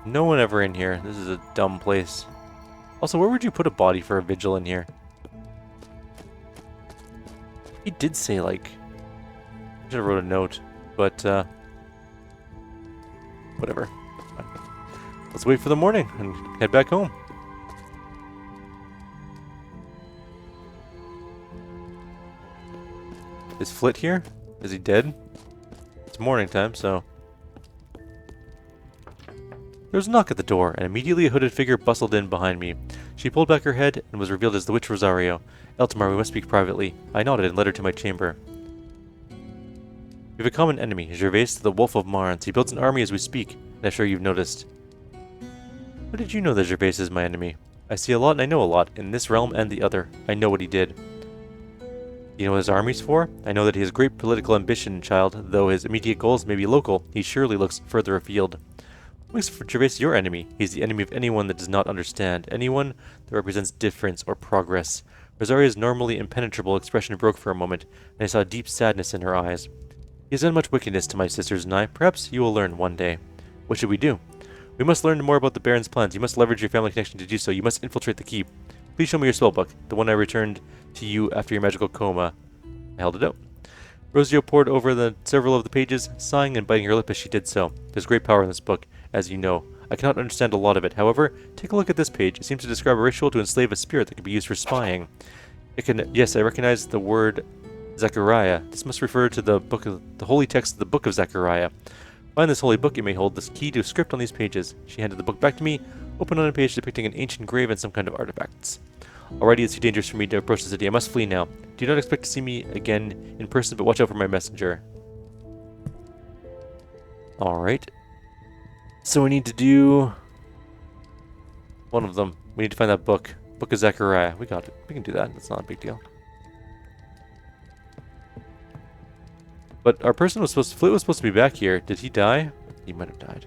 No one ever in here. This is a dumb place. Also, where would you put a body for a vigil in here? He did say, like... I should have wrote a note, but, whatever. Fine. Let's wait for the morning and head back home. Is Flit here? Is he dead? It's morning time, so... There was a knock at the door, and immediately a hooded figure bustled in behind me. She pulled back her head and was revealed as the witch Rosario. Eltamar, we must speak privately. I nodded and led her to my chamber. We have a common enemy, Gervais the Wolf of Marnes. He builds an army as we speak, and I'm sure you've noticed. How did you know that Gervais is my enemy? I see a lot and I know a lot, in this realm and the other. I know what he did. You know what his army's for? I know that he has great political ambition, child. Though his immediate goals may be local, he surely looks further afield. What makes Gervais your enemy? He's the enemy of anyone that does not understand, anyone that represents difference or progress. Rosaria's normally impenetrable expression broke for a moment, and I saw deep sadness in her eyes. He has done much wickedness to my sisters and I. Perhaps you will learn one day. What should we do? We must learn more about the Baron's plans. You must leverage your family connection to do so. You must infiltrate the keep. Please show me your spellbook, the one I returned to you after your magical coma. I held it out. Rosio pored over several of the pages, sighing and biting her lip as she did so. There's great power in this book, as you know. I cannot understand a lot of it. However, take a look at this page. It seems to describe a ritual to enslave a spirit that can be used for spying. Yes, I recognize the word Zechariah. This must refer to the holy text of the Book of Zechariah. Find this holy book, it may hold this key to a script on these pages. She handed the book back to me, opened on a page depicting an ancient grave and some kind of artifacts. Already it's too dangerous for me to approach the city. I must flee now. Do not expect to see me again in person, but watch out for my messenger. Alright. So we need to do one of them. We need to find that book. Book of Zechariah. We got it. We can do that. That's not a big deal. But our person was supposed to... Flit was supposed to be back here. Did he die? He might have died.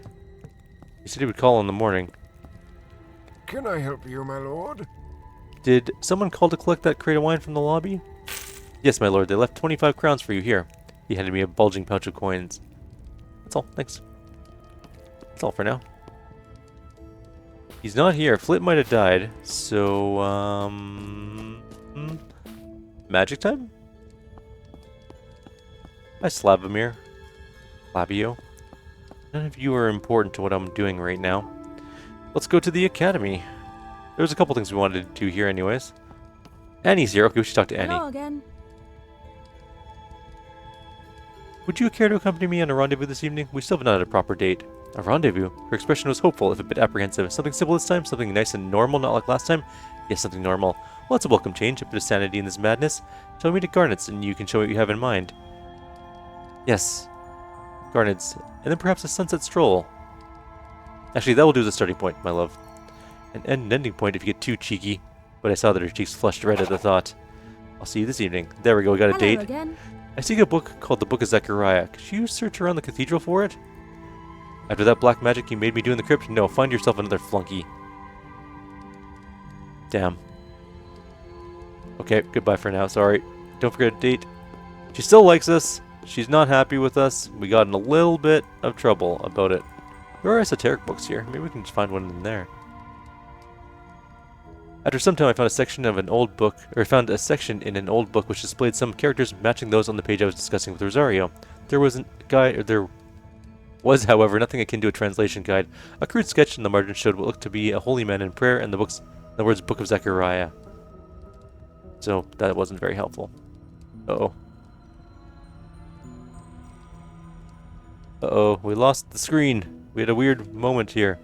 He said he would call in the morning. Can I help you, my lord? Did someone call to collect that crate of wine from the lobby? Yes, my lord. They left 25 crowns for you here. He handed me a bulging pouch of coins. That's all. Thanks. That's all for now. He's not here. Flit might have died. So, magic time? Hi, Slavomir. Flavio. None of you are important to what I'm doing right now. Let's go to the academy. There's a couple things we wanted to do here anyways. Annie's here. Okay, we should talk to Annie. Hello again. Would you care to accompany me on a rendezvous this evening? We still have not had a proper date. A rendezvous? Her expression was hopeful, if a bit apprehensive. Something simple this time? Something nice and normal, not like last time? Yes, something normal. Well, it's a welcome change, a bit of sanity in this madness. Shall we meet at Garnet's, and you can show what you have in mind? Yes. Garnet's, and then perhaps a sunset stroll. Actually, that will do as a starting point, my love. An ending point if you get too cheeky. But I saw that her cheeks flushed red at the thought. I'll see you this evening. There we go, we got a date. Again. I seek a book called the Book of Zechariah. Could you search around the cathedral for it? After that black magic you made me do in the crypt? No, find yourself another flunky. Damn. Okay, goodbye for now, sorry. Don't forget a date. She still likes us. She's not happy with us. We got in a little bit of trouble about it. There are esoteric books here. Maybe we can just find one in there. After some time I found a section in an old book which displayed some characters matching those on the page I was discussing with Rosario. There was, however, nothing akin to a translation guide. A crude sketch in the margin showed what looked to be a holy man in prayer and the words Book of Zechariah. So that wasn't very helpful. Uh-oh. Uh-oh, we lost the screen. We had a weird moment here.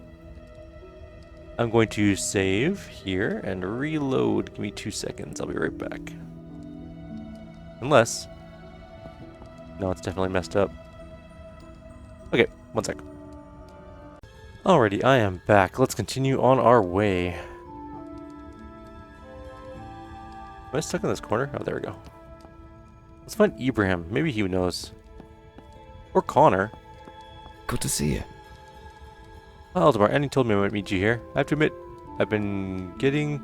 I'm going to save here and reload. Give me 2 seconds. I'll be right back. Unless... No, it's definitely messed up. Okay, 1 sec. Alrighty, I am back. Let's continue on our way. Am I stuck in this corner? Oh, there we go. Let's find Ibrahim. Maybe he knows. Or Connor. Good to see you. Well, Aldemar, Annie told me I might meet you here. I have to admit, I'm getting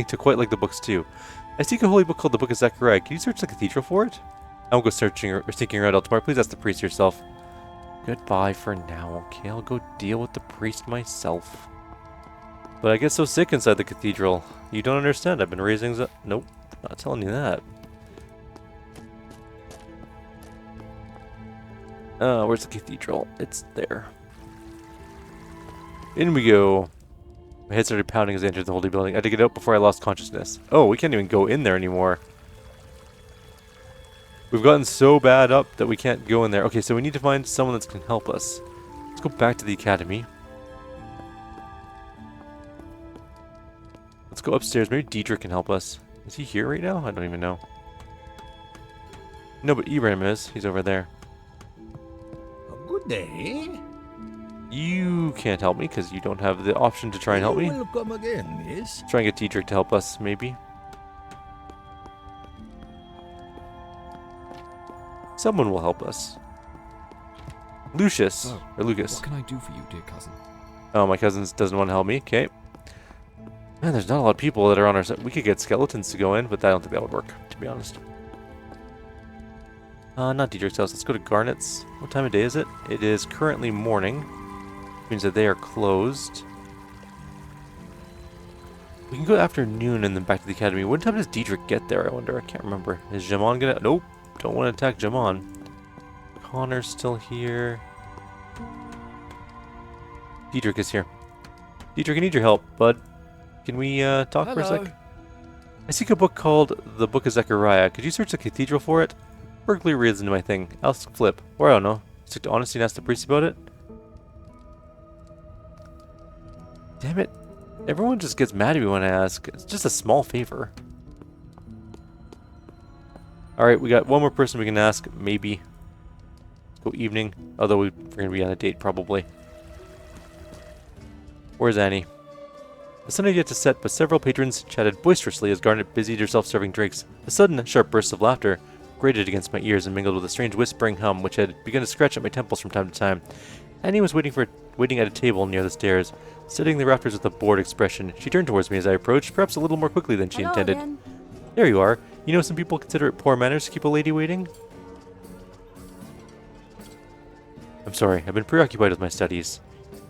to quite like the books too. I seek a holy book called the Book of Zechariah. Can you search the cathedral for it? I won't go searching or sneaking around, Aldemar. Please ask the priest yourself. Goodbye for now, okay? I'll go deal with the priest myself. But I get so sick inside the cathedral. You don't understand. I've been raising Nope, not telling you that. Where's the cathedral? It's there. In we go. My head started pounding as I entered the holy building. I had to get out before I lost consciousness. Oh, we can't even go in there anymore. We've gotten so bad up that we can't go in there. Okay, so we need to find someone that can help us. Let's go back to the academy. Let's go upstairs. Maybe Diedrich can help us. Is he here right now? I don't even know. No, but Ibrahim is. He's over there. Good day. You can't help me because you don't have the option to try and help me. Welcome again, yes? Try and get Diedrich to help us, maybe. Someone will help us. Lucius. Oh, or Lucas. What can I do for you, dear cousin? Oh, my cousin doesn't want to help me. Okay. Man, there's not a lot of people that are on our side. We could get skeletons to go in, but I don't think that would work, to be honest. Not Diedrich's house. Let's go to Garnet's. What time of day is it? It is currently morning. Means that they are closed. We can go afternoon and then back to the academy. What time does Diedrich get there, I wonder? I can't remember. Is Jamon gonna... Nope. Don't want to attack Jamon. Connor's still here. Diedrich is here. Diedrich, I need your help, bud. Can we talk for a sec? I seek a book called The Book of Zechariah. Could you search the cathedral for it? Burglary reads into my thing. Ask Flip. Or I don't know. Stick to honesty and ask the priest about it? Damn it. Everyone just gets mad at me when I ask. It's just a small favor. Alright, we got one more person we can ask. Maybe. Let's go evening. Although we're going to be on a date, probably. Where's Annie? The sun had yet to set, but several patrons chatted boisterously as Garnet busied herself serving drinks. A sudden, sharp burst of laughter grated against my ears and mingled with a strange whispering hum which had begun to scratch at my temples from time to time. Annie was waiting at a table near the stairs, studying the rafters with a bored expression. She turned towards me as I approached, perhaps a little more quickly than she intended. Again. There you are. You know some people consider it poor manners to keep a lady waiting? I'm sorry, I've been preoccupied with my studies.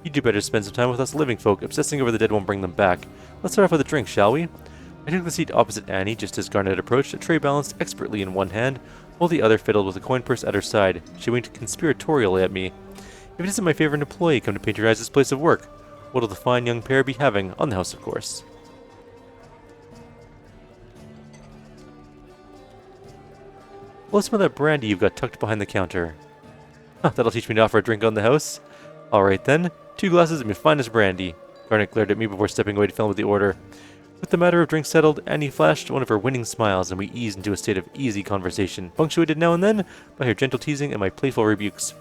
You'd do better to spend some time with us living folk. Obsessing over the dead won't bring them back. Let's start off with a drink, shall we? I took the seat opposite Annie just as Garnet approached, a tray balanced expertly in one hand, while the other fiddled with a coin purse at her side. She winked conspiratorially at me. If it isn't my favorite employee come to patronize this place of work, what'll the fine young pair be having on the house, of course? Well, smell that brandy you've got tucked behind the counter. Huh, that'll teach me to offer a drink on the house. Alright then, 2 glasses of my finest brandy. Garnet glared at me before stepping away to film with the order. With the matter of drinks settled, Annie flashed one of her winning smiles, and we eased into a state of easy conversation, punctuated now and then by her gentle teasing and my playful rebukes.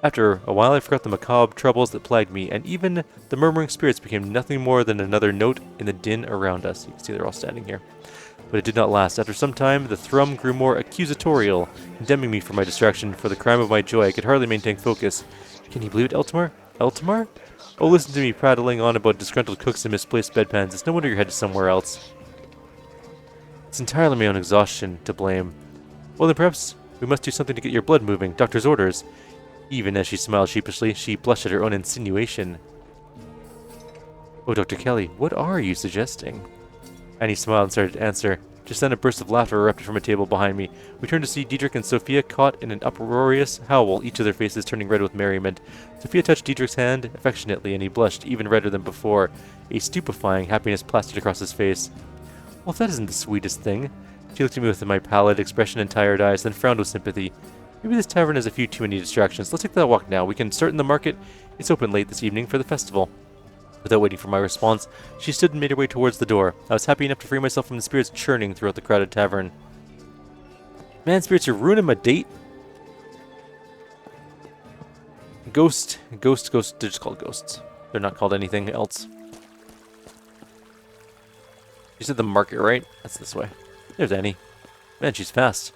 After a while, I forgot the macabre troubles that plagued me, and even the murmuring spirits became nothing more than another note in the din around us. You can see they're all standing here. But it did not last. After some time, the thrum grew more accusatorial, condemning me for my distraction, for the crime of my joy. I could hardly maintain focus. Can you believe it, Eltimar? Eltimar? Oh, listen to me prattling on about disgruntled cooks and misplaced bedpans. It's no wonder you're headed somewhere else. It's entirely my own exhaustion to blame. Well, then perhaps we must do something to get your blood moving. Doctor's orders. Even as she smiled sheepishly, she blushed at her own insinuation. Oh, Dr. Kelly, what are you suggesting? Annie smiled and started to answer. Just then a burst of laughter erupted from a table behind me. We turned to see Diedrich and Sophia caught in an uproarious howl, each of their faces turning red with merriment. Sophia touched Diedrich's hand affectionately, and he blushed even redder than before. A stupefying happiness plastered across his face. Well, that isn't the sweetest thing. She looked at me with my pallid expression and tired eyes, then frowned with sympathy. Maybe this tavern has a few too many distractions. Let's take that walk now. We can start in the market. It's open late this evening for the festival. Without waiting for my response, she stood and made her way towards the door. I was happy enough to free myself from the spirits churning throughout the crowded tavern. Man, spirits are ruining my date. Ghost. They're just called ghosts. They're not called anything else. You said the market, right? That's this way. There's Annie. Man, she's fast.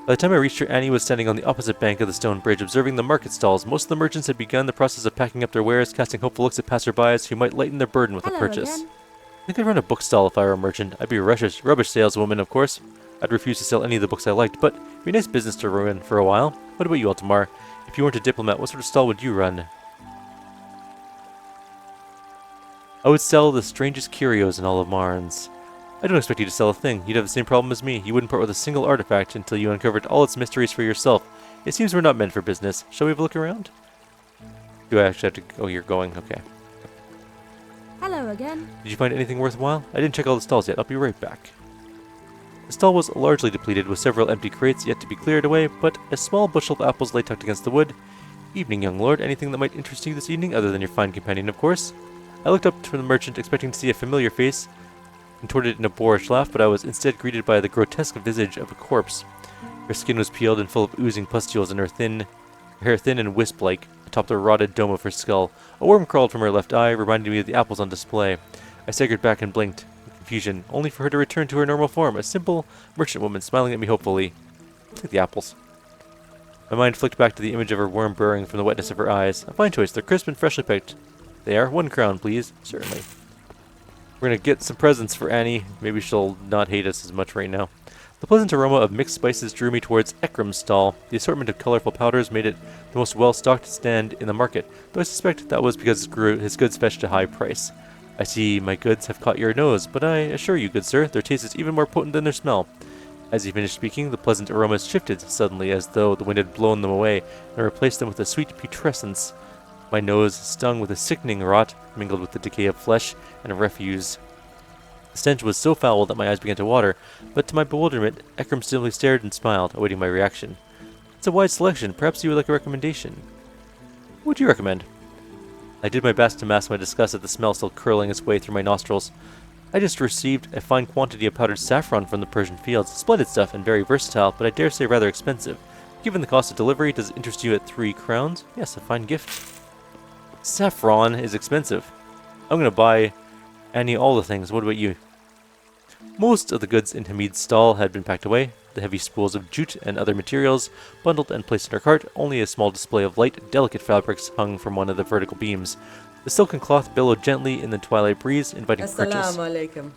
By the time I reached her, Annie was standing on the opposite bank of the stone bridge, observing the market stalls. Most of the merchants had begun the process of packing up their wares, casting hopeful looks at passerbys who might lighten their burden with a purchase. Again. I think I'd run a bookstall if I were a merchant. I'd be a rubbish saleswoman, of course. I'd refuse to sell any of the books I liked, but it'd be a nice business to run for a while. What about you, Altimar? If you weren't a diplomat, what sort of stall would you run? I would sell the strangest curios in all of Marnes. I don't expect you to sell a thing. You'd have the same problem as me. You wouldn't part with a single artifact until you uncovered all its mysteries for yourself. It seems we're not meant for business. Shall we have a look around? Do I actually have to... Oh, you're going. Okay. Hello again. Did you find anything worthwhile? I didn't check all the stalls yet. I'll be right back. The stall was largely depleted, with several empty crates yet to be cleared away, but a small bushel of apples lay tucked against the wood. Evening, young lord. Anything that might interest you this evening, other than your fine companion, of course? I looked up to the merchant, expecting to see a familiar face, contorted in a boorish laugh, but I was instead greeted by the grotesque visage of a corpse. Her skin was peeled and full of oozing pustules, and her hair thin and wisp-like atop the rotted dome of her skull. A worm crawled from her left eye, reminding me of the apples on display. I staggered back and blinked in confusion, only for her to return to her normal form, a simple merchant woman smiling at me hopefully. I'll take the apples. My mind flicked back to the image of her worm burrowing from the wetness of her eyes. A fine choice. They're crisp and freshly picked. They are. 1 crown, please. Certainly. We're going to get some presents for Annie. Maybe she'll not hate us as much right now. The pleasant aroma of mixed spices drew me towards Ekram's stall. The assortment of colorful powders made it the most well-stocked stand in the market, though I suspect that was because his goods fetched a high price. I see my goods have caught your nose, but I assure you, good sir, their taste is even more potent than their smell. As he finished speaking, the pleasant aromas shifted suddenly as though the wind had blown them away and replaced them with a sweet putrescence. My nose stung with a sickening rot, mingled with the decay of flesh and refuse. The stench was so foul that my eyes began to water, but to my bewilderment, Ekram simply stared and smiled, awaiting my reaction. It's a wide selection. Perhaps you would like a recommendation. What would you recommend? I did my best to mask my disgust at the smell still curling its way through my nostrils. I just received a fine quantity of powdered saffron from the Persian fields. Splendid stuff and very versatile, but I dare say rather expensive. Given the cost of delivery, does it interest you at 3 crowns? Yes, a fine gift. Saffron is expensive. I'm going to buy Annie all the things. What about you? Most of the goods in Hamid's stall had been packed away, the heavy spools of jute and other materials bundled and placed in her cart. Only a small display of light, delicate fabrics hung from one of the vertical beams. The silken cloth billowed gently in the twilight breeze, inviting purchase. Alaikum.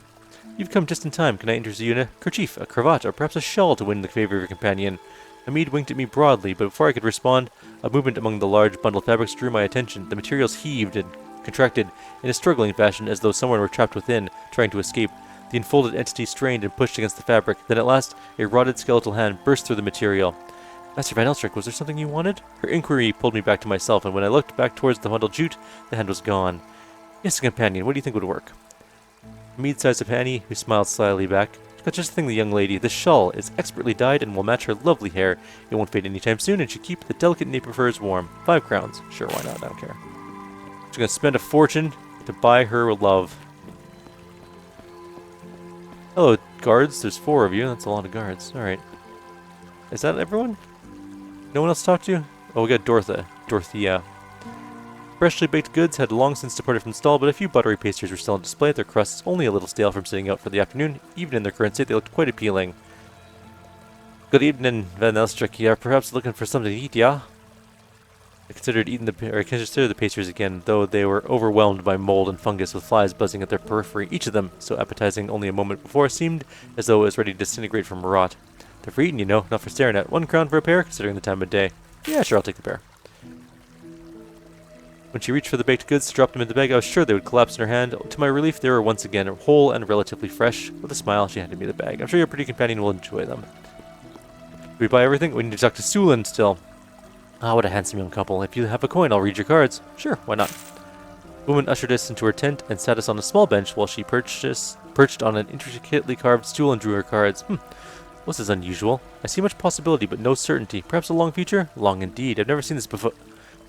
You've come just in time. Can I interest you in a kerchief, a cravat, or perhaps a shawl to win the favor of your companion? Hamid winked at me broadly, but before I could respond, a movement among the large bundled fabrics drew my attention. The materials heaved and contracted in a struggling fashion as though someone were trapped within, trying to escape. The enfolded entity strained and pushed against the fabric. Then at last, a rotted skeletal hand burst through the material. Master Van Elstrick, was there something you wanted? Her inquiry pulled me back to myself, and when I looked back towards the bundled jute, the hand was gone. Yes, a companion. What do you think would work? Hamid sized up Annie, who smiled slyly back. Got just the thing, the young lady. This shawl is expertly dyed and will match her lovely hair. It won't fade anytime soon, and should keep the delicate nape of hers warm. 5 crowns. Sure, why not? I don't care. She's going to spend a fortune to buy her love. Hello, guards. There's 4 of you. That's a lot of guards. Alright. Is that everyone? No one else to talk to? Oh, we got Dorothea. Freshly baked goods had long since departed from the stall, but a few buttery pastries were still on display, their crusts only a little stale from sitting out for the afternoon. Even in their current state, they looked quite appealing. Good evening, Van Elstrick. You are perhaps looking for something to eat, yeah? I considered the pastries again, though they were overwhelmed by mold and fungus with flies buzzing at their periphery. Each of them, so appetizing only a moment before, seemed as though it was ready to disintegrate from rot. They're for eating, you know, not for staring at. 1 crown for a pair, considering the time of day. Yeah, sure, I'll take the pair. When she reached for the baked goods to drop them in the bag, I was sure they would collapse in her hand. To my relief, they were once again whole and relatively fresh. With a smile, she handed me the bag. I'm sure your pretty companion will enjoy them. Did we buy everything? We need to talk to Sulan still. Ah, what a handsome young couple. If you have a coin, I'll read your cards. Sure, why not? The woman ushered us into her tent and sat us on a small bench while she perched on an intricately carved stool and drew her cards. This is unusual. I see much possibility, but no certainty. Perhaps a long future? Long indeed. I've never seen this before.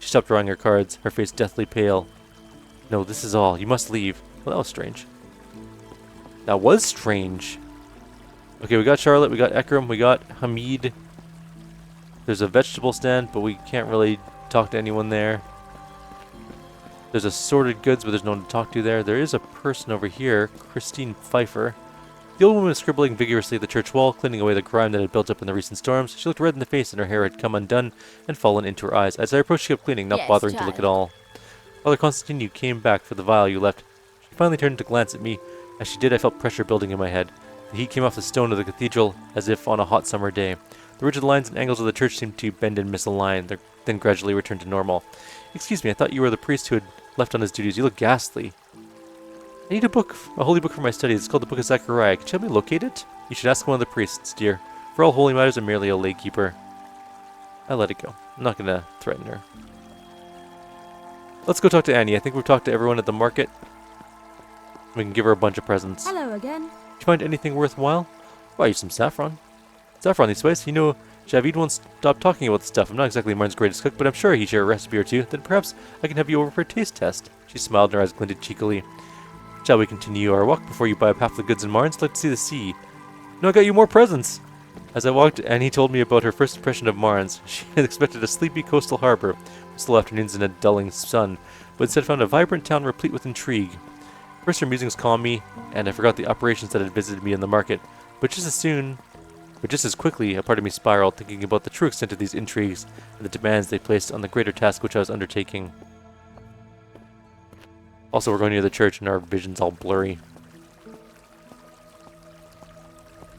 She stopped drawing her cards, her face deathly pale. No, this is all. You must leave. Well, that was strange. That was strange. Okay, we got Charlotte, we got Ekram, we got Hamid. There's a vegetable stand, but we can't really talk to anyone there. There's assorted goods, but there's no one to talk to there. There is a person over here, Christine Pfeiffer. The old woman was scribbling vigorously at the church wall, cleaning away the grime that had built up in the recent storms. She looked red in the face, and her hair had come undone and fallen into her eyes. As I approached, she kept cleaning, not bothering to look at all. Father Constantine, you came back for the vial you left. She finally turned to glance at me. As she did, I felt pressure building in my head. The heat came off the stone of the cathedral, as if on a hot summer day. The rigid lines and angles of the church seemed to bend and misalign, then gradually returned to normal. Excuse me, I thought you were the priest who had left on his duties. You look ghastly. I need a holy book for my studies. It's called the Book of Zechariah. Can you help me locate it? You should ask one of the priests, dear. For all holy matters, I'm merely a lay keeper. I let it go. I'm not going to threaten her. Let's go talk to Annie. I think we've talked to everyone at the market. We can give her a bunch of presents. Hello again. Did you find anything worthwhile? Buy you some saffron. Saffron these ways. You know, Javid won't stop talking about the stuff. I'm not exactly Martin's greatest cook, but I'm sure he'd share a recipe or two. Then perhaps I can have you over for a taste test. She smiled and her eyes glinted cheekily. Shall we continue our walk before you buy up half the goods in Marnes? I'd like to see the sea. No, I got you more presents. As I walked, Annie told me about her first impression of Marnes. She had expected a sleepy coastal harbor, with slow afternoons and a dulling sun, but instead found a vibrant town replete with intrigue. First her musings calmed me, and I forgot the operations that had visited me in the market, but just as quickly, a part of me spiraled, thinking about the true extent of these intrigues and the demands they placed on the greater task which I was undertaking. Also, we're going near the church and our vision's all blurry.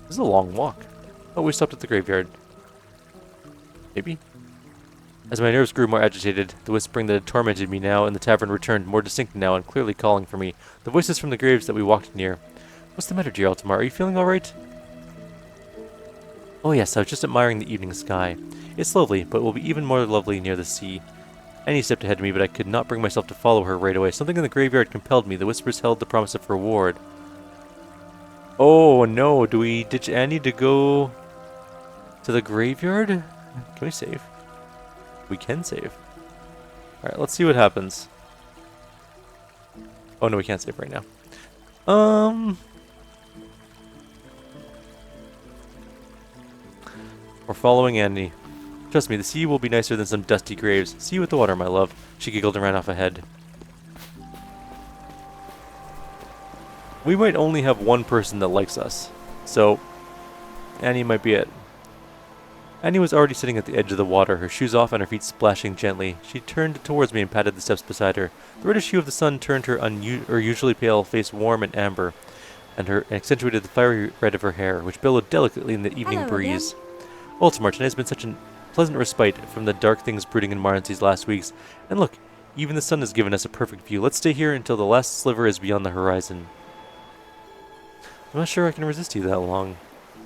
This is a long walk. Oh, we stopped at the graveyard. Maybe? As my nerves grew more agitated, the whispering that had tormented me now in the tavern returned, more distinct now and clearly calling for me. The voices from the graves that we walked near. What's the matter, dear Altamar? Are you feeling alright? Oh yes, I was just admiring the evening sky. It's lovely, but it will be even more lovely near the sea. Annie stepped ahead of me, but I could not bring myself to follow her right away. Something in the graveyard compelled me. The whispers held the promise of reward. Oh no, do we ditch Annie to go to the graveyard? Can we save? We can save. Alright, let's see what happens. Oh no, we can't save right now. We're following Annie. Trust me, the sea will be nicer than some dusty graves. See you at the water, my love. She giggled and ran off ahead. We might only have one person that likes us, so Annie might be it. Annie was already sitting at the edge of the water, her shoes off and her feet splashing gently. She turned towards me and patted the steps beside her. The reddish hue of the sun turned her usually pale face warm and amber, and accentuated the fiery red of her hair, which billowed delicately in the evening breeze. Altamar, tonight has been such a pleasant respite from the dark things brooding in Marnes these last weeks. And look, even the sun has given us a perfect view. Let's stay here until the last sliver is beyond the horizon. I'm not sure I can resist you that long.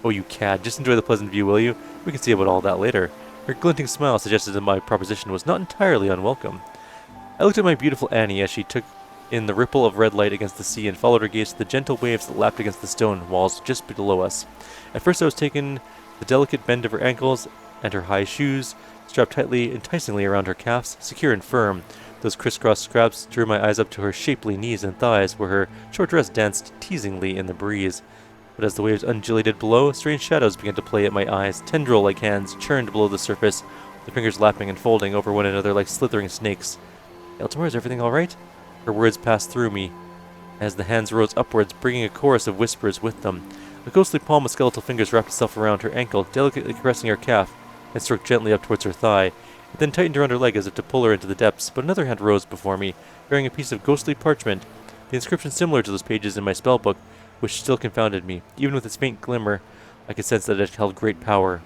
Oh, you cad. Just enjoy the pleasant view, will you? We can see about all that later. Her glinting smile suggested that my proposition was not entirely unwelcome. I looked at my beautiful Annie as she took in the ripple of red light against the sea and followed her gaze to the gentle waves that lapped against the stone walls just below us. At first I was taken the delicate bend of her ankles and her high shoes, strapped tightly, enticingly around her calves, secure and firm. Those crisscross scraps drew my eyes up to her shapely knees and thighs, where her short dress danced teasingly in the breeze. But as the waves undulated below, strange shadows began to play at my eyes. Tendril-like hands churned below the surface, their fingers lapping and folding over one another like slithering snakes. Eltimore, is everything all right? Her words passed through me as the hands rose upwards, bringing a chorus of whispers with them. A ghostly palm of skeletal fingers wrapped itself around her ankle, delicately caressing her calf, and stroked gently up towards her thigh. It then tightened around her leg as if to pull her into the depths, but another hand rose before me, bearing a piece of ghostly parchment, the inscription similar to those pages in my spellbook, which still confounded me. Even with its faint glimmer, I could sense that it held great power.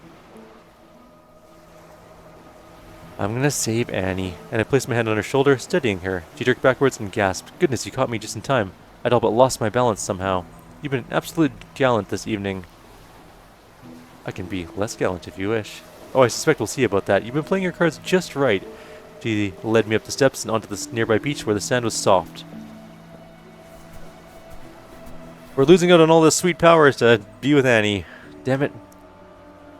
I'm gonna save Annie. And I placed my hand on her shoulder, steadying her. She jerked backwards and gasped. Goodness, you caught me just in time. I'd all but lost my balance somehow. You've been absolute gallant this evening. I can be less gallant if you wish. Oh, I suspect we'll see about that. You've been playing your cards just right. She led me up the steps and onto the nearby beach where the sand was soft. We're losing out on all this sweet power to be with Annie. Damn it.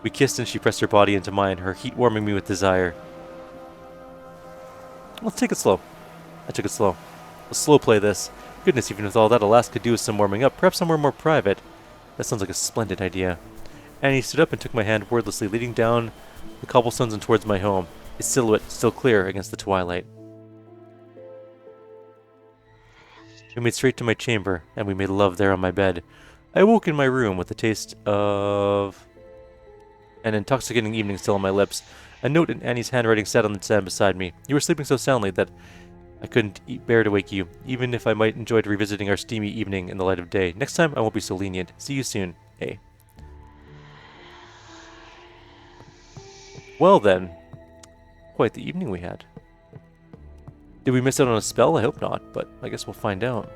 We kissed and she pressed her body into mine, her heat warming me with desire. Let's take it slow. I took it slow. We'll slow play this. Goodness, even with all that, Alaska could do with some warming up. Perhaps somewhere more private. That sounds like a splendid idea. Annie stood up and took my hand wordlessly, leading down the cobblestones and towards my home, its silhouette still clear against the twilight. We made straight to my chamber, and we made love there on my bed. I awoke in my room with the taste of an intoxicating evening still on my lips. A note in Annie's handwriting sat on the sand beside me. You were sleeping so soundly that I couldn't bear to wake you, even if I might enjoy revisiting our steamy evening in the light of day. Next time, I won't be so lenient. See you soon. A. Well then, quite the evening we had. Did we miss out on a spell? I hope not, but I guess we'll find out.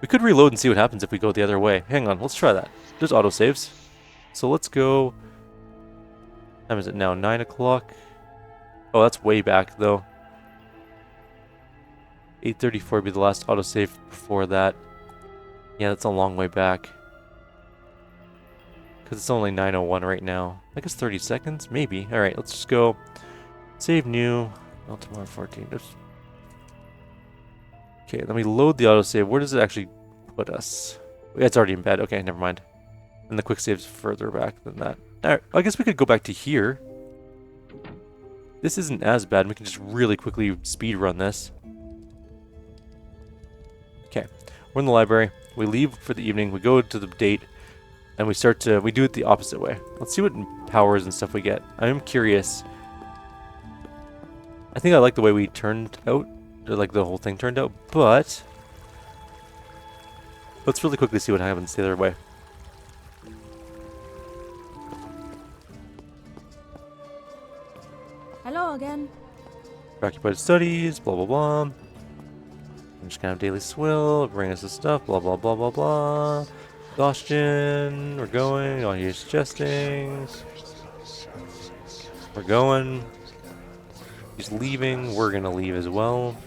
We could reload and see what happens if we go the other way. Hang on, let's try that. There's autosaves. So let's go... What time is it now? 9 o'clock? Oh, that's way back, though. 8:34 would be the last autosave before that. Yeah, that's a long way back. Because it's only 9:01 right now. I guess 30 seconds? Maybe. Alright, let's just go. Save new. Tomorrow 14. Oops. Okay, let me load the autosave. Where does it actually put us? Yeah, it's already in bed. Okay, never mind. And the quick save's further back than that. Alright, I guess we could go back to here. This isn't as bad. We can just really quickly speed run this. Okay, we're in the library. We leave for the evening. We go to the date. And we do it the opposite way. Let's see what powers and stuff we get. I am curious. I think I like the way we turned out. Or like the whole thing turned out. But let's really quickly see what happens the other way. Hello again. Preoccupied studies, blah blah blah. I'm just gonna have daily swill, bring us the stuff, blah blah blah blah blah. Exhaustion, we're going, all he's suggesting. We're going. He's leaving, we're gonna leave as well.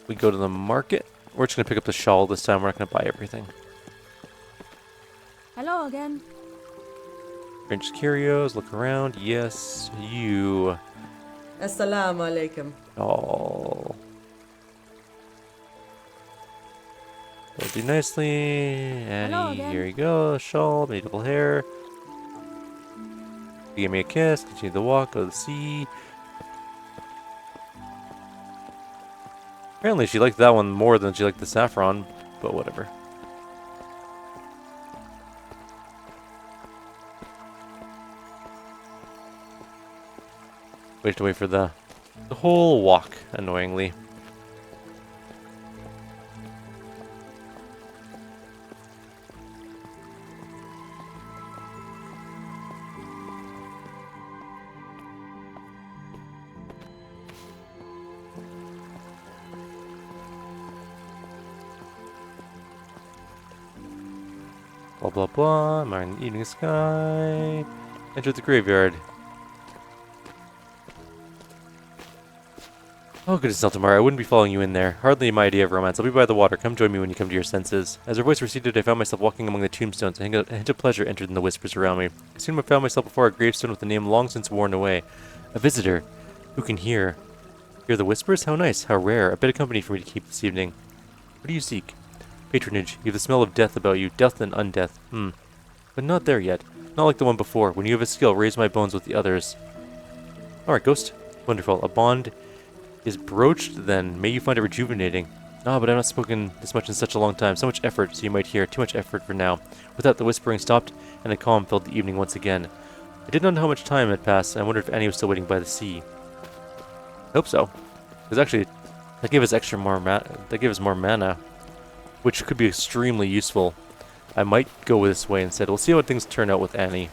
We go to the market. We're just gonna pick up the shawl this time, we're not gonna buy everything. Hello again. French curios, look around. Yes, you. Assalamu alaikum. Oh. That'll do nicely. Annie, here you go. Shawl, beautiful hair. You give me a kiss. Continue the walk. Go to the sea. Apparently she liked that one more than she liked the saffron, but whatever. We have to wait for the whole walk, annoyingly. Blah blah blah, admiring the evening sky. Enter the graveyard. Oh, good as Zeltamar. I wouldn't be following you in there. Hardly my idea of romance. I'll be by the water. Come join me when you come to your senses. As her voice receded, I found myself walking among the tombstones. A hint of pleasure entered in the whispers around me. Soon I found myself before a gravestone with a name long since worn away. A visitor. Who can hear? Hear the whispers? How nice. How rare. A bit of company for me to keep this evening. What do you seek? Patronage. You have the smell of death about you. Death and undeath. But not there yet. Not like the one before. When you have a skill, raise my bones with the others. Alright, Ghost. Wonderful. A bond is broached then. May you find it rejuvenating. Ah, but I've not spoken this much in such a long time. So much effort, so you might hear. Too much effort for now. With that, the whispering stopped, and a calm filled the evening once again. I did not know how much time had passed, and I wondered if Annie was still waiting by the sea. I hope so. Because actually, that gave us more mana, which could be extremely useful. I might go this way instead. We'll see how things turn out with Annie.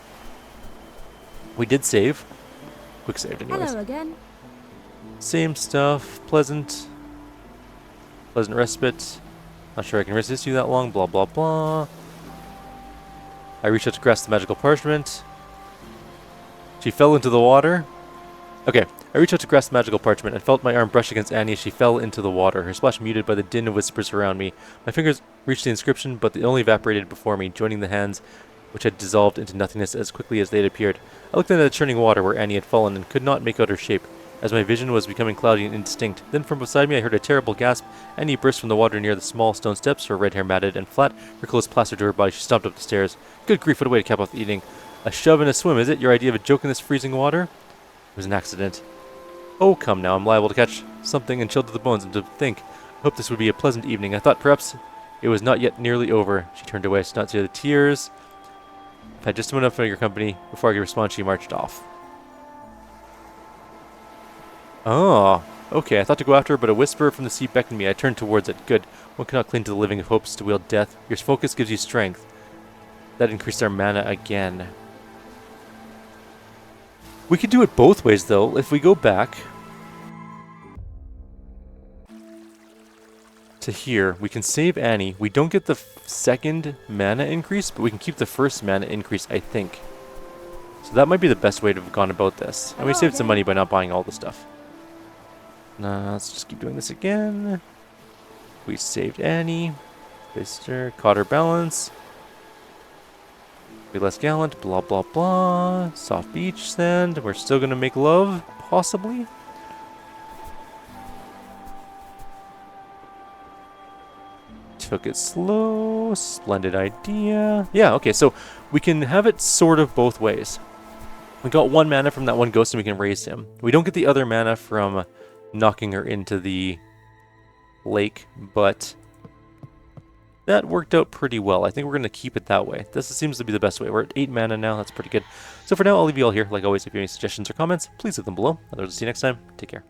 We did save. Quick save anyways. Hello again. Same stuff. Pleasant respite. Not sure I can resist you that long. Blah, blah, blah. I reached out to grasp the magical parchment. She fell into the water. Okay. I reached out to grasp the magical parchment and felt my arm brush against Annie as she fell into the water, her splash muted by the din of whispers around me. My fingers reached the inscription, but they only evaporated before me, joining the hands which had dissolved into nothingness as quickly as they had appeared. I looked into the churning water where Annie had fallen and could not make out her shape, as my vision was becoming cloudy and indistinct. Then from beside me I heard a terrible gasp. Annie burst from the water near the small stone steps, her red hair matted and flat, her clothes plastered to her body. She stomped up the stairs. Good grief, what a way to cap off the evening. A shove and a swim, is it? Your idea of a joke in this freezing water? It was an accident. Oh, come now, I'm liable to catch something and chilled to the bones, and to think, I hoped this would be a pleasant evening. I thought perhaps it was not yet nearly over. She turned away, so not to the tears. I've had just enough of your company. Before I could respond, she marched off. Oh, okay, I thought to go after her, but a whisper from the sea beckoned me. I turned towards it. Good. One cannot cling to the living of hopes to wield death. Your focus gives you strength. That increased our mana again. We could do it both ways, though. If we go back to here, we can save Annie. We don't get the second mana increase, but we can keep the first mana increase, I think. So that might be the best way to have gone about this. And we saved some money by not buying all the stuff. Nah, let's just keep doing this again. We saved Annie. Faced her, caught her balance. Be less gallant, blah blah blah. Soft beach sand. We're still gonna make love, possibly. Took it slow. Splendid idea. Yeah, okay, so we can have it sort of both ways. We got one mana from that one ghost and we can raise him. We don't get the other mana from knocking her into the lake, but that worked out pretty well. I think we're going to keep it that way. This seems to be the best way. We're at 8 mana now. That's pretty good. So for now, I'll leave you all here. Like always, if you have any suggestions or comments, please leave them below. Otherwise, I'll see you next time. Take care.